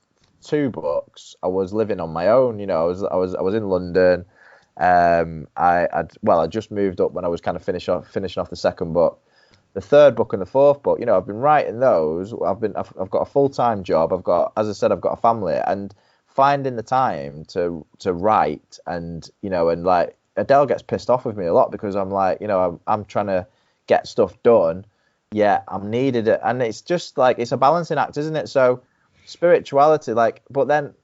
D: 2 books, I was living on my own. I was in London. I just moved up when I was kind of finishing off the second book. The third book and the fourth book, I've been writing those. I've got a full-time job. I've got a family, and finding the time to write, and and like Adele gets pissed off with me a lot because I'm like, I'm trying to get stuff done, yet I'm needed it, and it's just like it's a balancing act, isn't it? So spirituality, but then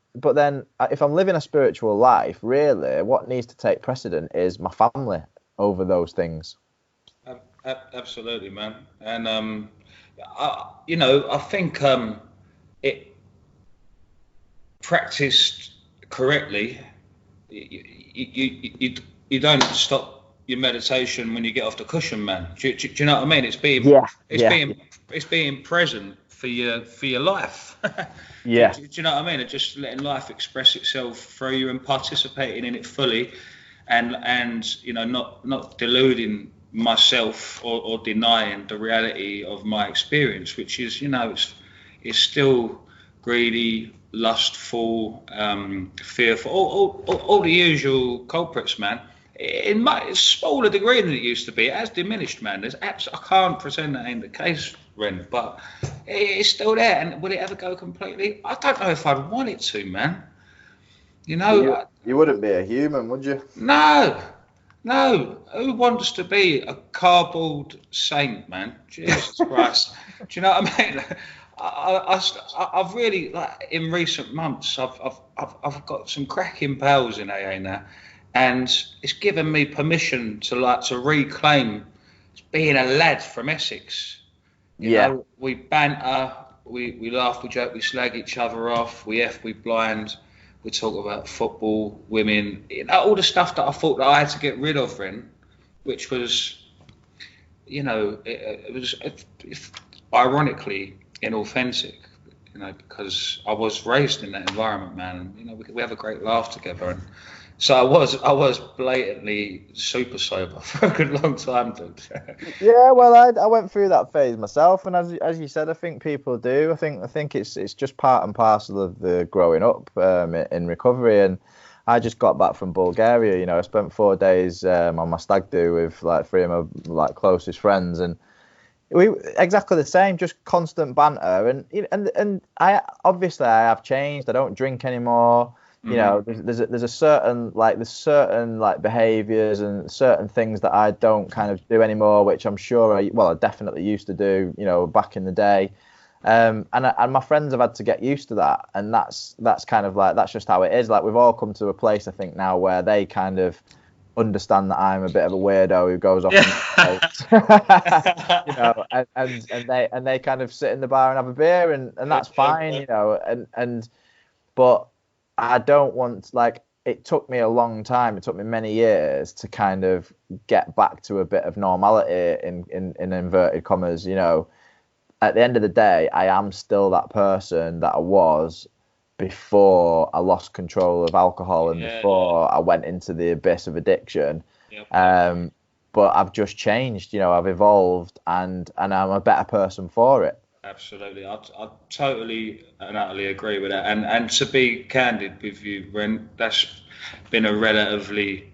D: if I'm living a spiritual life, really, what needs to take precedent is my family over those things.
C: Absolutely, man. And I think it practiced correctly, you don't stop your meditation when you get off the cushion, man. Do you know what I mean? It's being present for your life.
D: Yeah.
C: Do you know what I mean? And just letting life express itself through you and participating in it fully, and you know, not deluding myself or denying the reality of my experience, which is, you know, it's still greedy, lustful, fearful, all the usual culprits, man. In much smaller degree than it used to be. It has diminished, man. I can't pretend that ain't the case, Ren, but it's still there. And will it ever go completely? I don't know if I'd want it to, man. You know,
D: You wouldn't be a human, would you?
C: no. Who wants to be a cardboard saint, man? Jesus Christ. Do you know what I mean? I've really, like, in recent months, I've got some cracking pals in AA now, and it's given me permission to reclaim being a lad from Essex. You know, we banter, we laugh, we joke, we slag each other off, we blind, we talk about football, women, you know, all the stuff that I thought that I had to get rid of, Ren, which was, you know, it was ironically inauthentic, you know, because I was raised in that environment, man, and, you know, we have a great laugh together, and so I was blatantly super sober for a good long time, dude.
D: Yeah, well, I went through that phase myself, and as you said, I think people do. I think it's just part and parcel of the growing up in recovery. And I just got back from Bulgaria. You know, I spent 4 days on my stag do with like 3 of my like closest friends, and we exactly the same, just constant banter. And I obviously I have changed. I don't drink anymore. You know, there's a certain behaviours and certain things that I don't kind of do anymore, which I'm sure I definitely used to do, you know, back in the day. And my friends have had to get used to that, and that's kind of like, that's just how it is. Like, we've all come to a place, I think, now where they kind of understand that I'm a bit of a weirdo who goes off, you know, and they kind of sit in the bar and have a beer, and that's fine, you know, but I don't want, like, it took me a long time. It took me many years to kind of get back to a bit of normality in inverted commas, you know. At the end of the day, I am still that person that I was before I lost control of alcohol and before I went into the abyss of addiction. Yep. But I've just changed, you know, I've evolved, and I'm a better person for it.
C: Absolutely, I totally and utterly agree with that. And to be candid with you, Ren, that's been a relatively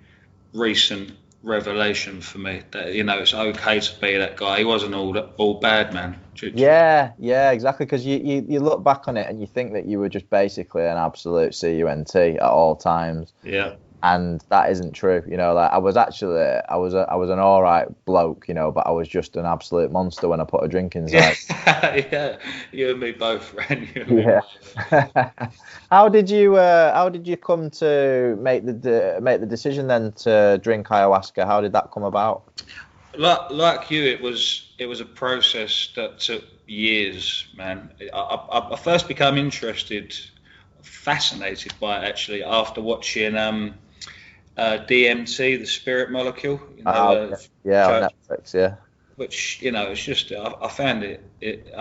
C: recent revelation for me. That, you know, it's okay to be that guy. He wasn't all bad, man.
D: Yeah, exactly. Because you look back on it and you think that you were just basically an absolute cunt at all times. Yeah. And that isn't true, you know. Like, I was an all right bloke, you know, but I was just an absolute monster when I put a drink inside.
C: Yeah, you and me both, Ren.
D: How did you come to make the decision then to drink ayahuasca? How did that come about?
C: Like you, it was a process that took years, man. I first became fascinated by it, actually, after watching DMT, the spirit molecule, you know,
D: on Netflix, yeah.
C: Which, you know, it's just, I found it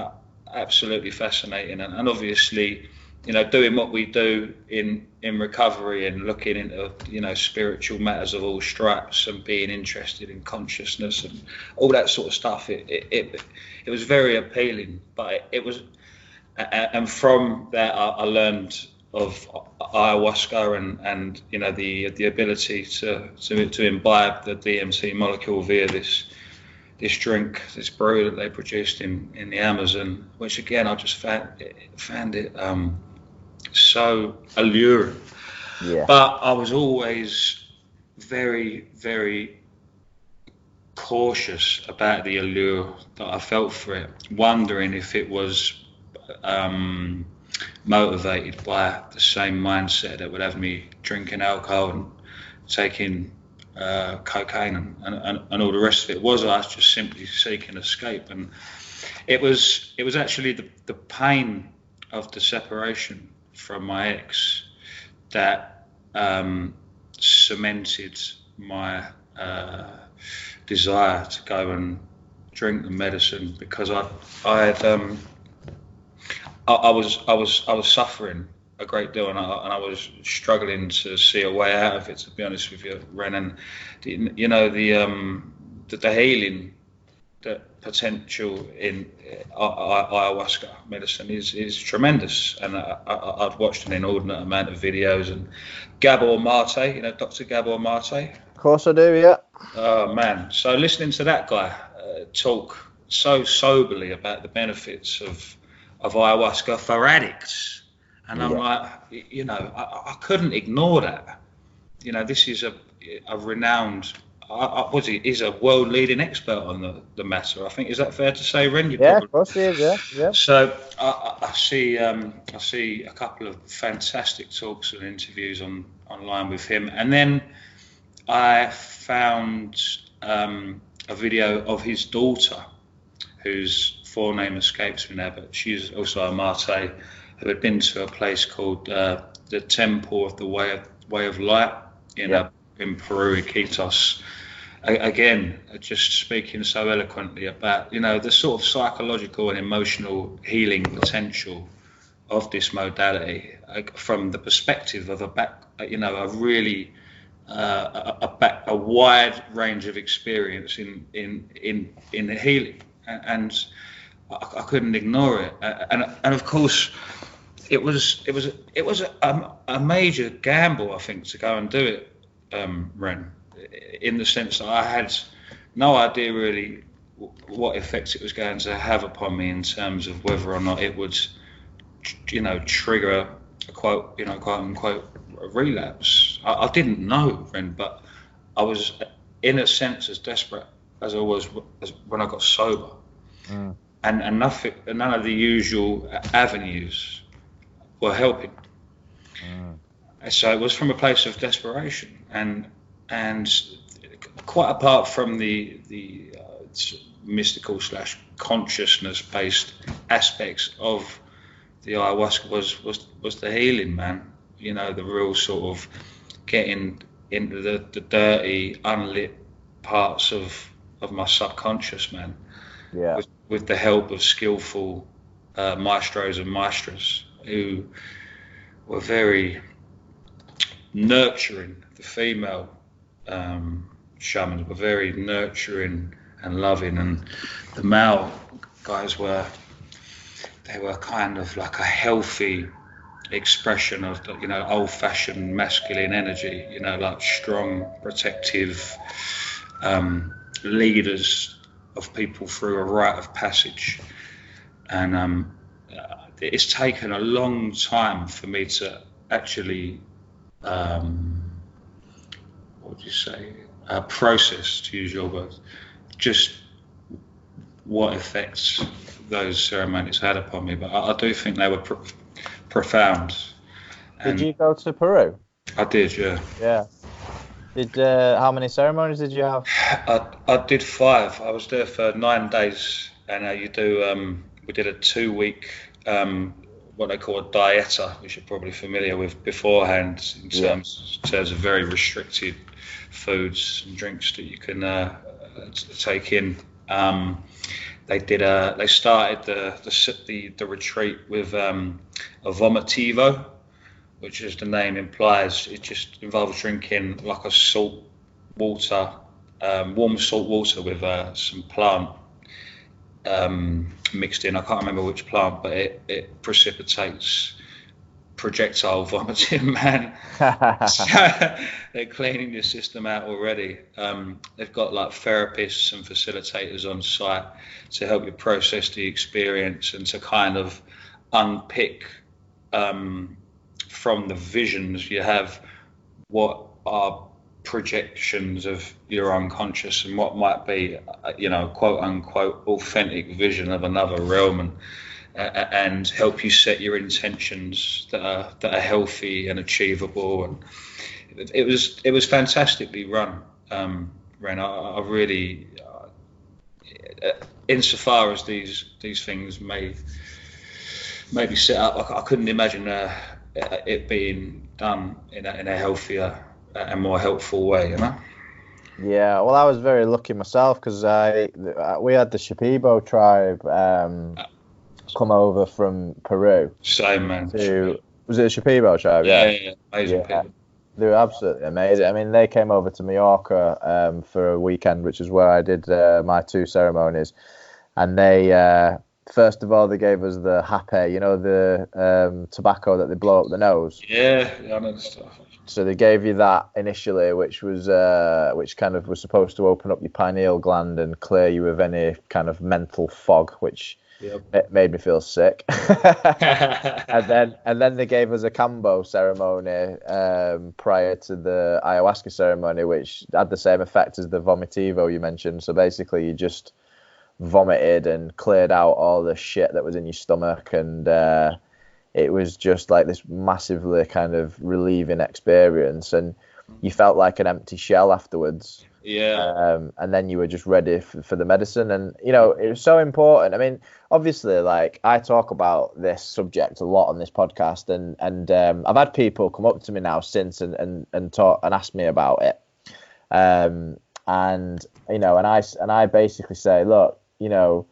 C: absolutely fascinating, and obviously, you know, doing what we do in recovery and looking into, you know, spiritual matters of all stripes and being interested in consciousness and all that sort of stuff, it was very appealing. But it was, and from that I learned of ayahuasca and you know, the ability to imbibe the DMT molecule via this drink, this brew that they produced in the Amazon, which again I just found it so alluring. Yeah. But I was always very, very cautious about the allure that I felt for it, wondering if it was motivated by the same mindset that would have me drinking alcohol and taking cocaine and all the rest of it. Was I was just simply seeking escape? And it was actually the pain of the separation from my ex that cemented my desire to go and drink the medicine, because I had I was suffering a great deal, and I was struggling to see a way out of it. To be honest with you, Ren, and you know the healing, the potential in ayahuasca medicine is tremendous, and I've watched an inordinate amount of videos. And Gabor Mate, you know, Dr. Gabor Mate.
D: Of course I do, yeah.
C: Oh man! So listening to that guy talk so soberly about the benefits of ayahuasca for addicts, and I'm like, you know, I couldn't ignore that. You know, this is a renowned. He's a world leading expert on the matter. I think, is that fair to say, Ren?
D: Of course he is. Yeah.
C: So I see a couple of fantastic talks and interviews online with him, and then I found a video of his daughter, whose forename escapes me now, but she's also a Mate, who had been to a place called the Temple of the Way of Light in Peru, Iquitos. Again, just speaking so eloquently about, you know, the sort of psychological and emotional healing potential of this modality from the perspective of a really a wide range of experience in the healing, and I couldn't ignore it. And of course, it was a major gamble, I think, to go and do it, Ren, in the sense that I had no idea really what effects it was going to have upon me in terms of whether or not it would, you know, trigger a quote unquote relapse. I didn't know, Ren, but I was in a sense as desperate as I was when I got sober, and none of the usual avenues were helping. So it was from a place of desperation, and quite apart from the mystical / consciousness based aspects of the ayahuasca was the healing, man. You know, the real sort of getting into the dirty, unlit parts of my subconscious, man.
D: Yeah.
C: With the help of skillful maestros and maestras who were very nurturing. The female shamans were very nurturing and loving, and the male guys were kind of like a healthy expression of the, you know, old-fashioned masculine energy, you know, like strong, protective leaders of people through a rite of passage. And it's taken a long time for me to actually process, to use your words, just what effects those ceremonies had upon me. But I do think they were profound.
D: Did you go to Peru?
C: I did, yeah.
D: Yeah. Did how many ceremonies did you have?
C: I did 5. I was there for 9 days, and we did a 2-week what they call a dieta, which you're probably familiar with beforehand, in terms of very restricted foods and drinks that you can take in. They started the retreat with a vomitivo, which, as the name implies, it just involves drinking like a salt water, warm salt water with some plant mixed in. I can't remember which plant, but it precipitates projectile vomiting, man. So they're cleaning your system out already. They've got like therapists and facilitators on site to help you process the experience and to kind of unpick from the visions you have what are projections of your unconscious and what might be, you know, quote unquote authentic vision of another realm, and help you set your intentions that are healthy and achievable. And it was fantastically run, Ren. I really, insofar as these things may be set up, I couldn't imagine it being done in a healthier and more helpful way, you know.
D: Yeah, well, I was very lucky myself because we had the Shipibo tribe come over from Peru
C: Same, man.
D: was it the Shipibo tribe?
C: Yeah. Amazing
D: Yeah.
C: people.
D: They were absolutely amazing. I mean, they came over to Mallorca for a weekend, which is where I did my 2 ceremonies. And they, first of all, they gave us the hape, you know, the tobacco that they blow up the nose.
C: Yeah, I know the stuff.
D: So they gave you that initially, which kind of was supposed to open up your pineal gland and clear you of any kind of mental fog, which it made me feel sick. and then they gave us a cambo ceremony prior to the ayahuasca ceremony, which had the same effect as the vomitivo you mentioned. So basically, you just vomited and cleared out all the shit that was in your stomach, and it was just like this massively kind of relieving experience, and you felt like an empty shell afterwards. And then you were just ready for the medicine. And you know, it was so important. I mean, obviously, like, I talk about this subject a lot on this podcast, and I've had people come up to me now since and talk and ask me about it. And you know, and I basically say, look, you know,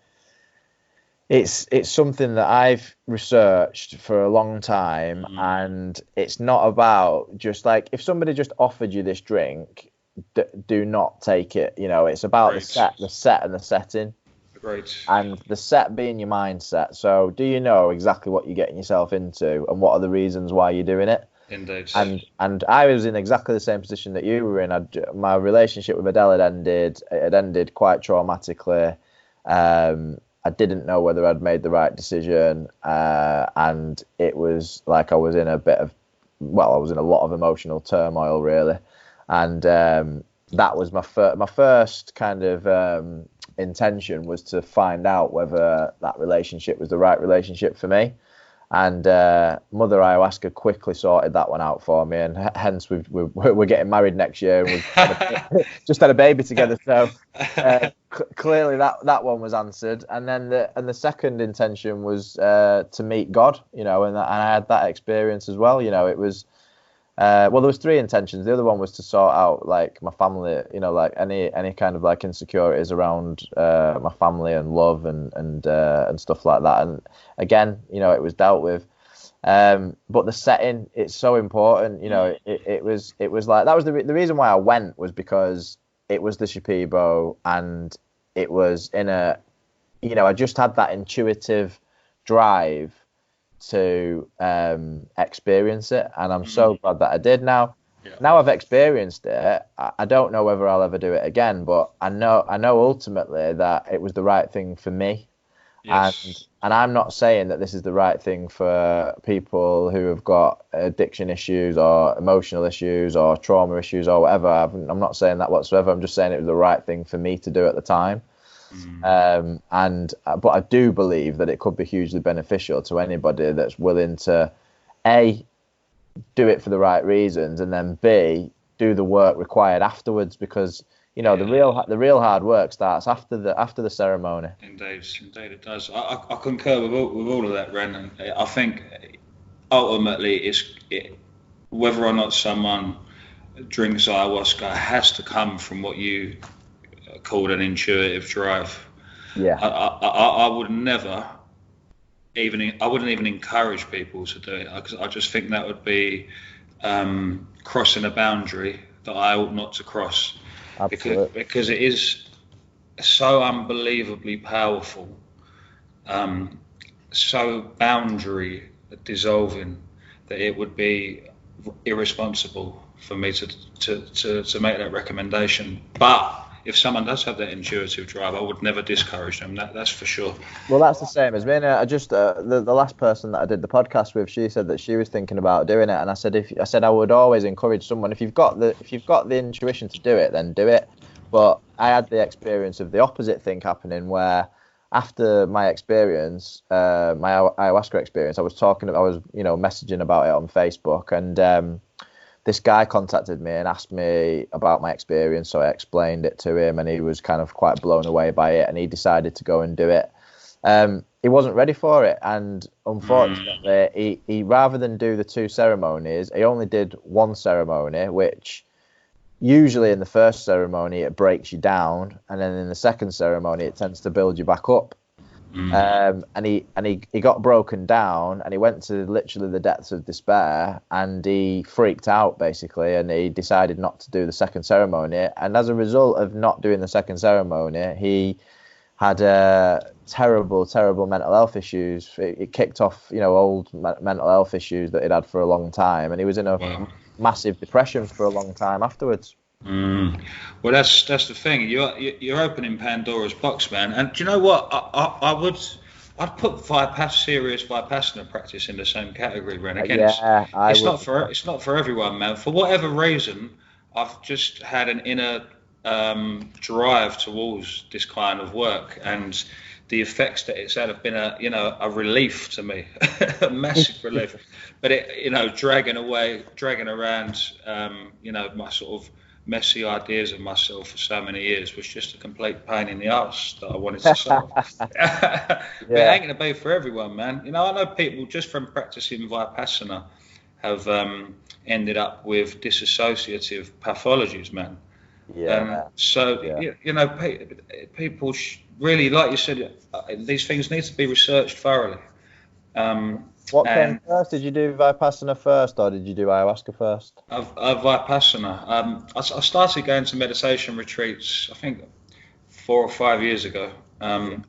D: it's something that I've researched for a long time, and it's not about just like, if somebody just offered you this drink, do not take it. You know, it's about the set and the setting.
C: Great.
D: And the set being your mindset. So do you know exactly what you're getting yourself into, and what are the reasons why you're doing it?
C: Indeed.
D: And I was in exactly the same position that you were in. My relationship with Adele had ended. It had ended quite traumatically. I didn't know whether I'd made the right decision, and it was like I was in a lot of emotional turmoil, really. And that was my first kind of intention, was to find out whether that relationship was the right relationship for me. And Mother Ayahuasca quickly sorted that one out for me, and hence we're getting married next year, and we've just had a baby together. So clearly that one was answered. And then the second intention was to meet God, you know, and I had that experience as well. You know, it was there was 3 intentions. The other one was to sort out like my family, you know, like any kind of like insecurities around my family and love and stuff like that. And again, you know, it was dealt with. But the setting, it's so important. You know, it was like, that was the reason why I went, was because it was the Shipibo, and it was in a, you know, I just had that intuitive drive to experience it, and I'm so glad that I did. Now I've experienced it, I don't know whether I'll ever do it again, but I know ultimately that it was the right thing for me. Yes. And I'm not saying that this is the right thing for people who have got addiction issues or emotional issues or trauma issues or whatever. I'm not saying that whatsoever. I'm just saying it was the right thing for me to do at the time. But I do believe that it could be hugely beneficial to anybody that's willing to A, do it for the right reasons, and then B, do the work required afterwards, because you know, the real hard work starts after the ceremony.
C: Indeed it does. I concur with all of that, Ren. And I think ultimately whether or not someone drinks ayahuasca has to come from what you called an intuitive drive. I would never I wouldn't even encourage people to do it, because I just think that would be crossing a boundary that I ought not to cross. Absolutely. Because it is so unbelievably powerful, so boundary dissolving, that it would be irresponsible for me to make that recommendation. But if someone does have that intuitive drive, I would never discourage them. That's for sure.
D: Well, that's the same as me. The last person that I did the podcast with, she said that she was thinking about doing it, and I said I would always encourage someone, if you've got the intuition to do it, then do it. But I had the experience of the opposite thing happening, where after my experience, my ayahuasca experience, I was messaging about it on Facebook, and this guy contacted me and asked me about my experience. So I explained it to him, and he was kind of quite blown away by it, and he decided to go and do it. He wasn't ready for it, and unfortunately, he rather than do the 2 ceremonies, he only did 1 ceremony, which usually in the first ceremony it breaks you down, and then in the second ceremony it tends to build you back up. And he got broken down, and he went to literally the depths of despair, and he freaked out basically, and he decided not to do the second ceremony. And as a result of not doing the second ceremony, he had terrible mental health issues. It kicked off, old mental health issues that he'd had for a long time, and he was in a massive depression for a long time afterwards.
C: Well, that's the thing. You're opening Pandora's box, man. And do you know what? I'd put serious Vipassana practice in the same category, Ren. Again, it's not for everyone, man. For whatever reason, I've just had an inner drive towards this kind of work, and the effects that it's had have been a relief to me, a massive relief. But it, dragging around, my sort of messy ideas of myself for so many years was just a complete pain in the arse that I wanted to solve. But it ain't going to be for everyone, man. I know people just from practicing Vipassana have ended up with dissociative pathologies, man. People really, like you said, these things need to be researched thoroughly.
D: What came first? Did you do Vipassana first, or did you do ayahuasca first?
C: Vipassana. I started going to meditation retreats, I think 4 or 5 years ago, and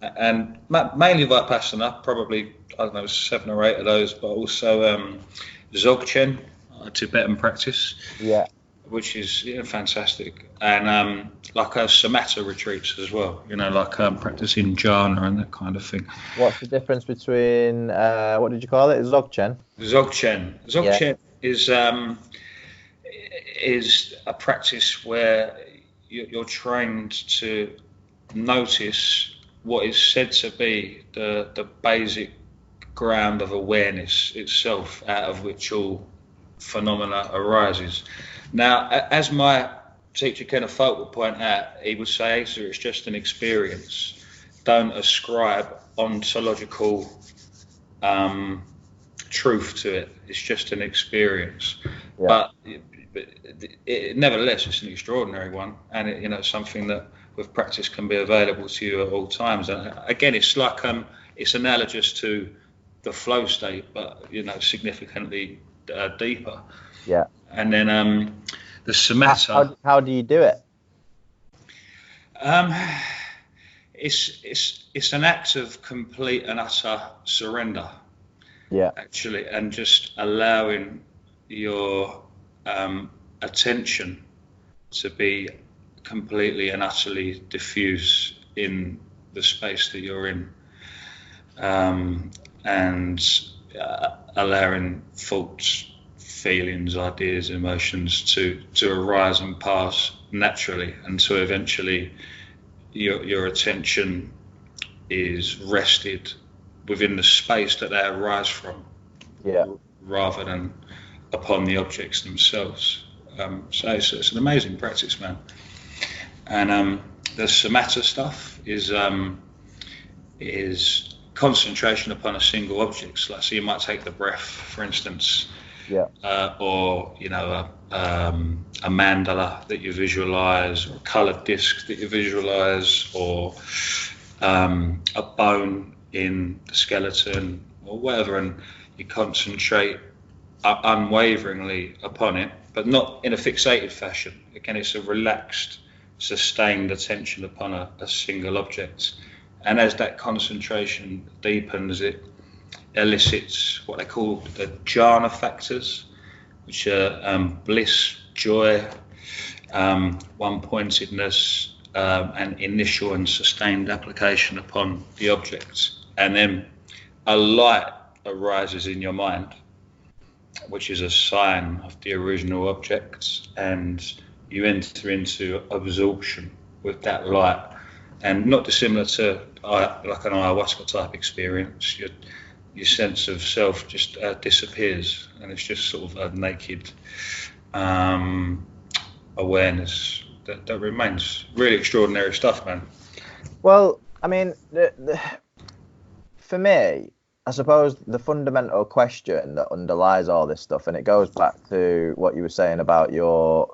C: mainly Vipassana, probably, 7 or 8 of those, but also Dzogchen, Tibetan practice. Yeah. Which is fantastic, and samatha retreats as well. Practicing jhana and that kind of thing.
D: What's the difference between what did you call it? Dzogchen.
C: Dzogchen is a practice where you're trained to notice what is said to be the basic ground of awareness itself, out of which all phenomena arises. Now, as my teacher Kenneth Folk would point out, he would say, Asa, it's just an experience. Don't ascribe ontological truth to it. It's just an experience. Yeah. But nevertheless, it's an extraordinary one, and it's something that with practice can be available to you at all times. And again, it's like it's analogous to the flow state, but significantly deeper.
D: Yeah.
C: And then the samatha.
D: How do you do it?
C: It's an act of complete and utter surrender.
D: Yeah.
C: Actually, and just allowing your attention to be completely and utterly diffuse in the space that you're in, and allowing thoughts, feelings, ideas, emotions to arise and pass naturally, until eventually your attention is rested within the space that they arise from, rather than upon the objects themselves. So it's an amazing practice, man. And the samatha stuff is concentration upon a single object. So you might take the breath, for instance.
D: Yeah.
C: Or a mandala that you visualize, or a coloured disc that you visualize, or a bone in the skeleton, or whatever, and you concentrate unwaveringly upon it, but not in a fixated fashion. Again, it's a relaxed, sustained attention upon a single object, and as that concentration deepens, it elicits what they call the jhana factors, which are bliss, joy, one-pointedness, and initial and sustained application upon the object. And then a light arises in your mind, which is a sign of the original object, and you enter into absorption with that light. And not dissimilar to like an ayahuasca type experience, your sense of self just disappears, and it's just sort of a naked awareness that remains. Really extraordinary stuff, man.
D: Well, I mean, for me, I suppose the fundamental question that underlies all this stuff, and it goes back to what you were saying about your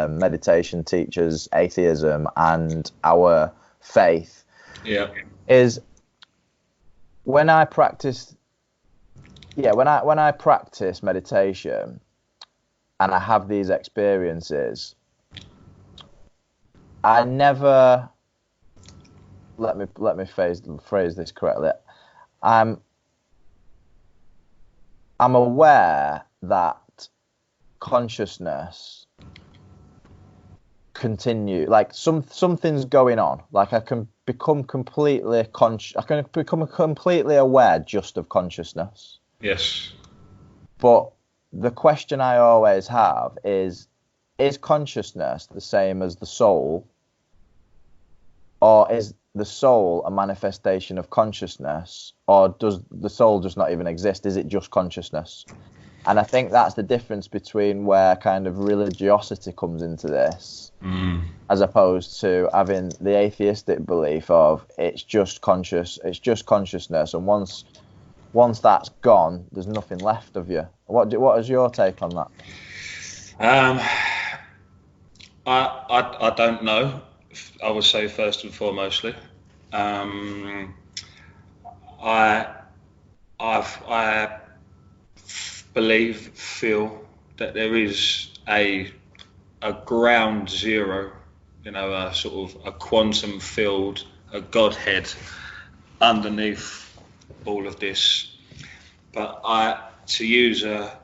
D: meditation teachers' atheism and our faith,
C: yeah,
D: is when I practice meditation and I have these experiences, I never, let me phrase this correctly. I'm aware that consciousness continue, like something's going on. Like I can become completely completely aware just of consciousness.
C: Yes.
D: But the question I always have is consciousness the same as the soul, or is the soul a manifestation of consciousness, or does the soul just not even exist? Is it just consciousness? And I think that's the difference between where kind of religiosity comes into this, as opposed to having the atheistic belief of it's just consciousness, and once that's gone, there's nothing left of you. What is your take on that?
C: I don't know. I would say first and foremostly, I feel that there is a ground zero, a sort of a quantum field, a Godhead underneath all of this. But to use a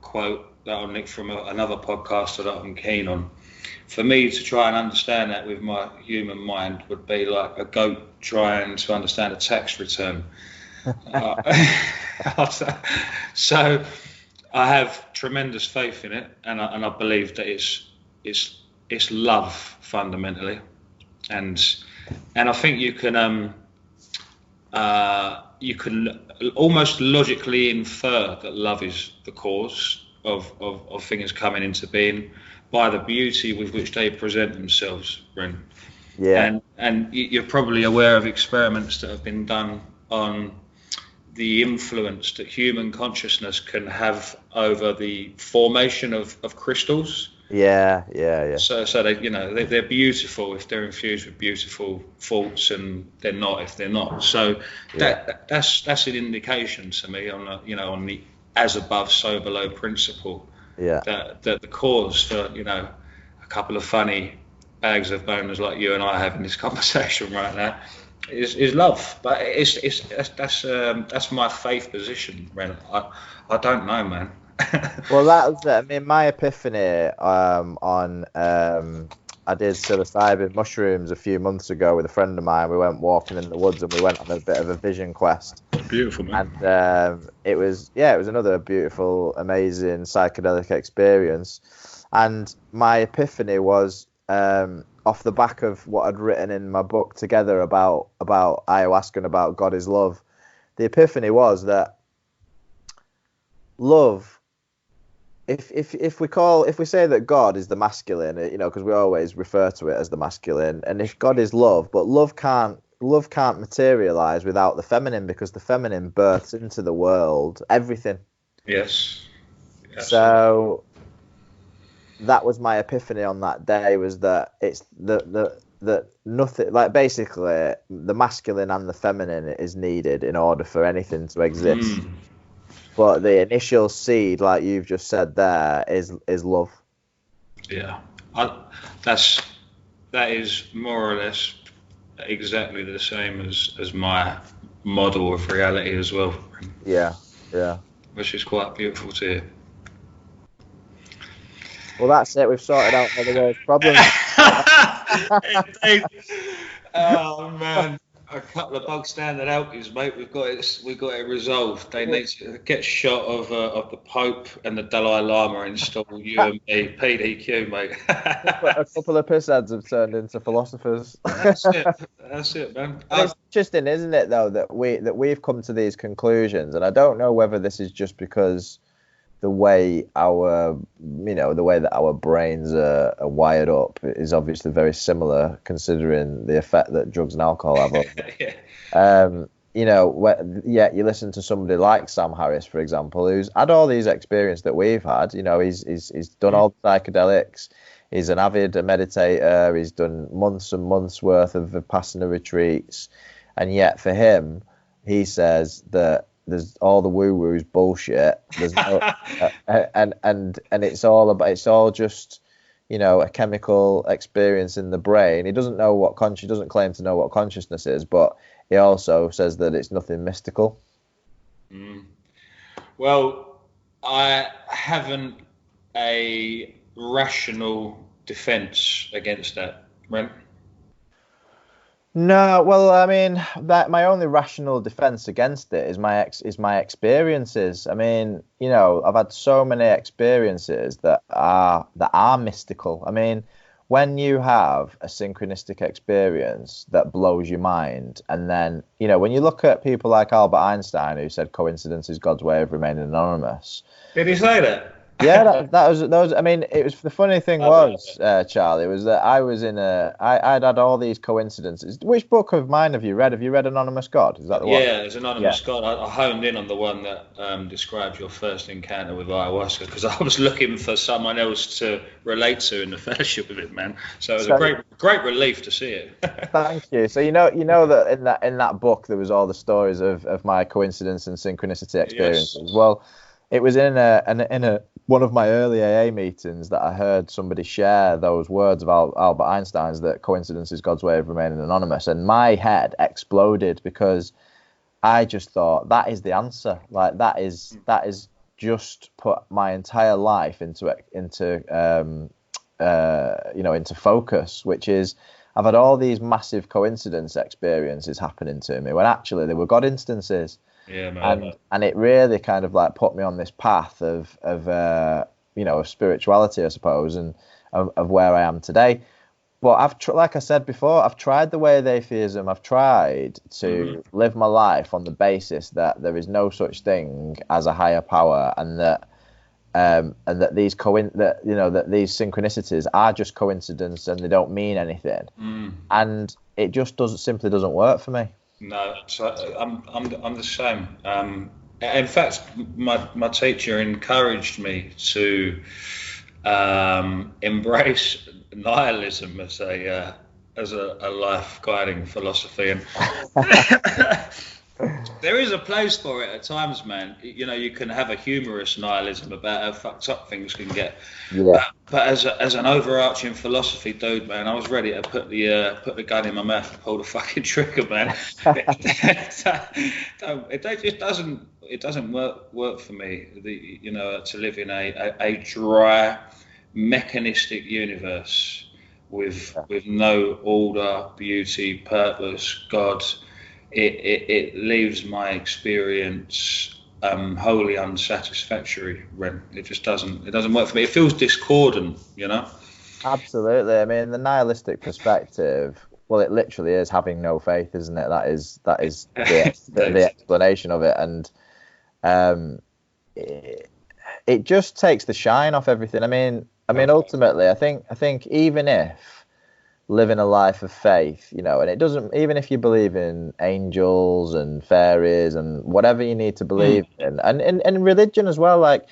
C: quote that I'll nick from another podcaster that I'm keen on, for me to try and understand that with my human mind would be like a goat trying to understand a tax return. So I have tremendous faith in it, and I believe that it's love fundamentally, and I think you can almost logically infer that love is the cause of things coming into being by the beauty with which they present themselves, Ren.
D: Yeah.
C: And you're probably aware of experiments that have been done on the influence that human consciousness can have over the formation of crystals.
D: Yeah.
C: So they're beautiful if they're infused with beautiful thoughts, and they're not if they're not. So that's an indication to me on the as above, so below principle.
D: Yeah.
C: That the cause for a couple of funny bags of boners like you and I having this conversation right now is love. But that's my faith position, Ren. I don't know, man.
D: Well, that's it. I mean, my epiphany on I did psilocybin mushrooms a few months ago with a friend of mine. We went walking in the woods and we went on a bit of a vision quest.
C: Beautiful, man.
D: And it was another beautiful, amazing psychedelic experience. And my epiphany was off the back of what I'd written in my book Together about ayahuasca and about God is love. The epiphany was that love, if we say that God is the masculine, because we always refer to it as the masculine, and if God is love, but love can't materialize without the feminine, because the feminine births into the world everything.
C: Yes.
D: So that was my epiphany on that day, was that it's that nothing, like basically the masculine and the feminine is needed in order for anything to exist. But the initial seed, like you've just said there, is love.
C: Yeah, that is more or less exactly the same as my model of reality as well.
D: Yeah.
C: Which is quite beautiful to hear.
D: Well, that's it. We've sorted out one of the world's problems.
C: Indeed. Oh man. A couple of bog standard alkies, mate. We've got it resolved. They need to get shot of the Pope and the Dalai Lama and install UMB PDQ, mate.
D: A couple of pissheads have turned into philosophers.
C: That's it, man.
D: It's interesting, isn't it, though, that we've come to these conclusions, and I don't know whether this is just because the way that our brains are wired up is obviously very similar, considering the effect that drugs and alcohol have on. You listen to somebody like Sam Harris, for example, who's had all these experiences that we've had. He's done all the psychedelics. He's an avid meditator. He's done months and months worth of Vipassana retreats, and yet for him, he says that there's all the woo woo is bullshit. There's no, and it's all just, you know, a chemical experience in the brain. He doesn't claim to know what consciousness is, but he also says that it's nothing mystical.
C: Well, I haven't a rational defence against that, right?
D: No, well, I mean, that my only rational defense against it is my experiences. I mean, you know, I've had so many experiences that are mystical. I mean, when you have a synchronistic experience that blows your mind, and then, you know, when you look at people like Albert Einstein, who said coincidence is God's way of remaining anonymous.
C: Did he say that?
D: Yeah, that was. I mean, it was the funny thing was, Charlie, was that I'd had all these coincidences. Which book of mine have you read? Have you read Anonymous God? Is that the one?
C: Yeah, it's Anonymous God. I honed in on the one that describes your first encounter with ayahuasca, because I was looking for someone else to relate to in the fellowship with it, man. So it was a great relief to see it.
D: Thank you. So you know that in that book there was all the stories of my coincidence and synchronicity experiences. Yes. Well, it was in a one of my early AA meetings that I heard somebody share those words of Albert Einstein's, that coincidence is God's way of remaining anonymous, and my head exploded, because I just thought that is the answer. Like that is just put my entire life into focus, which is I've had all these massive coincidence experiences happening to me when actually they were God instances.
C: Yeah, man.
D: And it really kind of like put me on this path of spirituality, I suppose, and of where I am today. But like I said before, I've tried the way of atheism. I've tried to live my life on the basis that there is no such thing as a higher power, and that these synchronicities are just coincidence and they don't mean anything. And it just simply doesn't work for me.
C: No, so I'm the same. In fact, my teacher encouraged me to embrace nihilism as a life guiding philosophy, and there is a place for it at times, man. You know, you can have a humorous nihilism about how fucked up things can get.
D: Yeah.
C: But as an overarching philosophy, dude, man, I was ready to put the gun in my mouth and pull the fucking trigger, man. It doesn't work for me. To live in a dry, mechanistic universe with no order, beauty, purpose, God. It leaves my experience wholly unsatisfactory. When it just doesn't work for me. It feels discordant, you know.
D: Absolutely. I mean, the nihilistic perspective. Well, it literally is having no faith, isn't it? That is the explanation of it, and it just takes the shine off everything. I mean, ultimately, I think even if living a life of faith, you know, and it doesn't, even if you believe in angels and fairies and whatever you need to believe in, and religion as well, like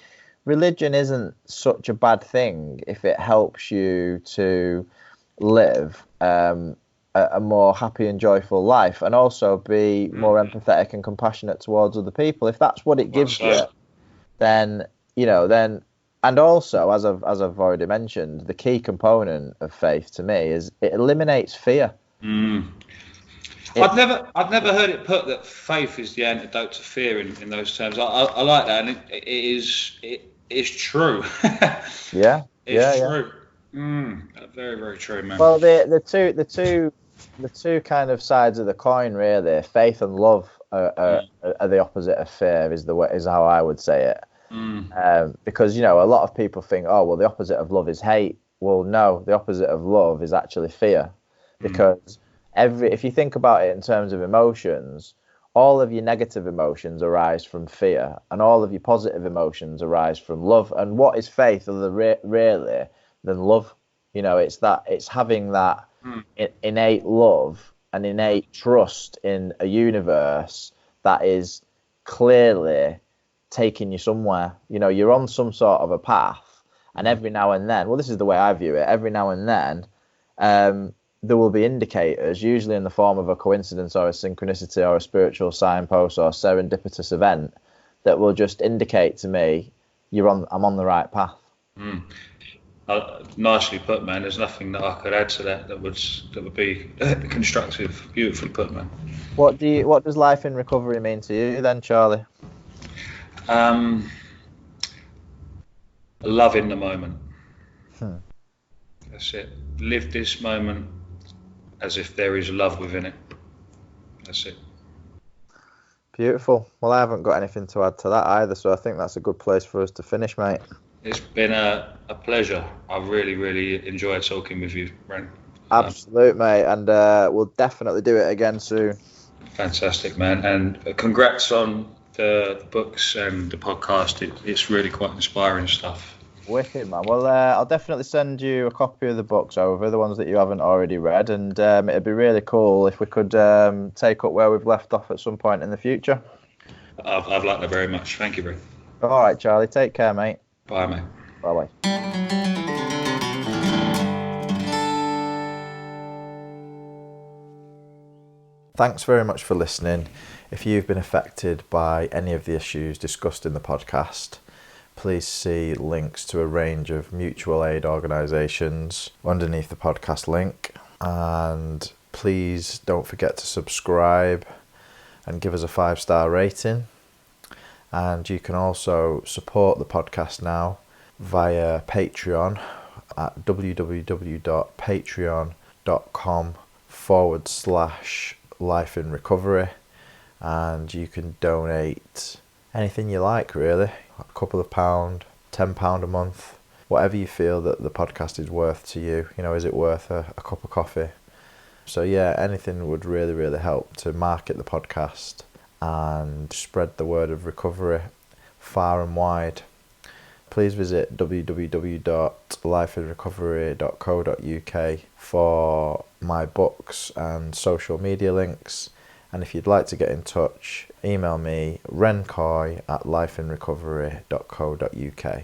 D: religion isn't such a bad thing if it helps you to live a more happy and joyful life, and also be more empathetic and compassionate towards other people. If that's what it gives you, then, you know, and also, as I've already mentioned, the key component of faith to me is it eliminates fear.
C: I've never heard it put that faith is the antidote to fear in those terms. I like that, and it is true.
D: Yeah,
C: it's true. Very, very true, man.
D: Well, the two kind of sides of the coin, really, faith and love are the opposite of fear. Is how I would say it. Because, you know, a lot of people think, oh, well, the opposite of love is hate. Well, no, the opposite of love is actually fear. Because if you think about it in terms of emotions, all of your negative emotions arise from fear, and all of your positive emotions arise from love. And what is faith other really than love? You know, it's having that innate love and innate trust in a universe that is clearly taking you somewhere. You know, you're on some sort of a path, and every now and then, well, this is the way I view it, every now and then there will be indicators, usually in the form of a coincidence or a synchronicity or a spiritual signpost or serendipitous event, that will just indicate to me I'm on the right path.
C: Nicely put, man. There's nothing that I could add to that would be constructive. Beautifully put, man.
D: What does life in recovery mean to you then, Charlie?
C: Loving the moment. That's it. Live this moment as if there is love within it. That's it.
D: Beautiful. Well, I haven't got anything to add to that either, so I think that's a good place for us to finish, mate.
C: It's been a pleasure. I've really, really enjoyed talking with you, Brent.
D: Absolute, mate, and we'll definitely do it again soon.
C: Fantastic, man. And congrats on the books and the podcast. It's really quite inspiring stuff.
D: Wicked, man. Well, I'll definitely send you a copy of the books over, the ones that you haven't already read, and it'd be really cool if we could take up where we've left off at some point in the future.
C: I've liked that very much. Thank you, Brent.
D: All right, Charlie. Take care, mate.
C: Bye, mate.
D: Bye-bye.
B: Thanks very much for listening. If you've been affected by any of the issues discussed in the podcast, please see links to a range of mutual aid organisations underneath the podcast link. And please don't forget to subscribe and give us a 5-star rating. And you can also support the podcast now via Patreon at www.patreon.com/life in recovery, and you can donate anything you like, really. A couple of £, £10 a month, whatever you feel that the podcast is worth to you. You know, is it worth a cup of coffee? So yeah, anything would really, really help to market the podcast and spread the word of recovery far and wide. Please visit www.lifeinrecovery.co.uk for my books and social media links. And if you'd like to get in touch, email me rencoy@lifeinrecovery.co.uk.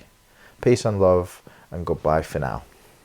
B: Peace and love, and goodbye for now.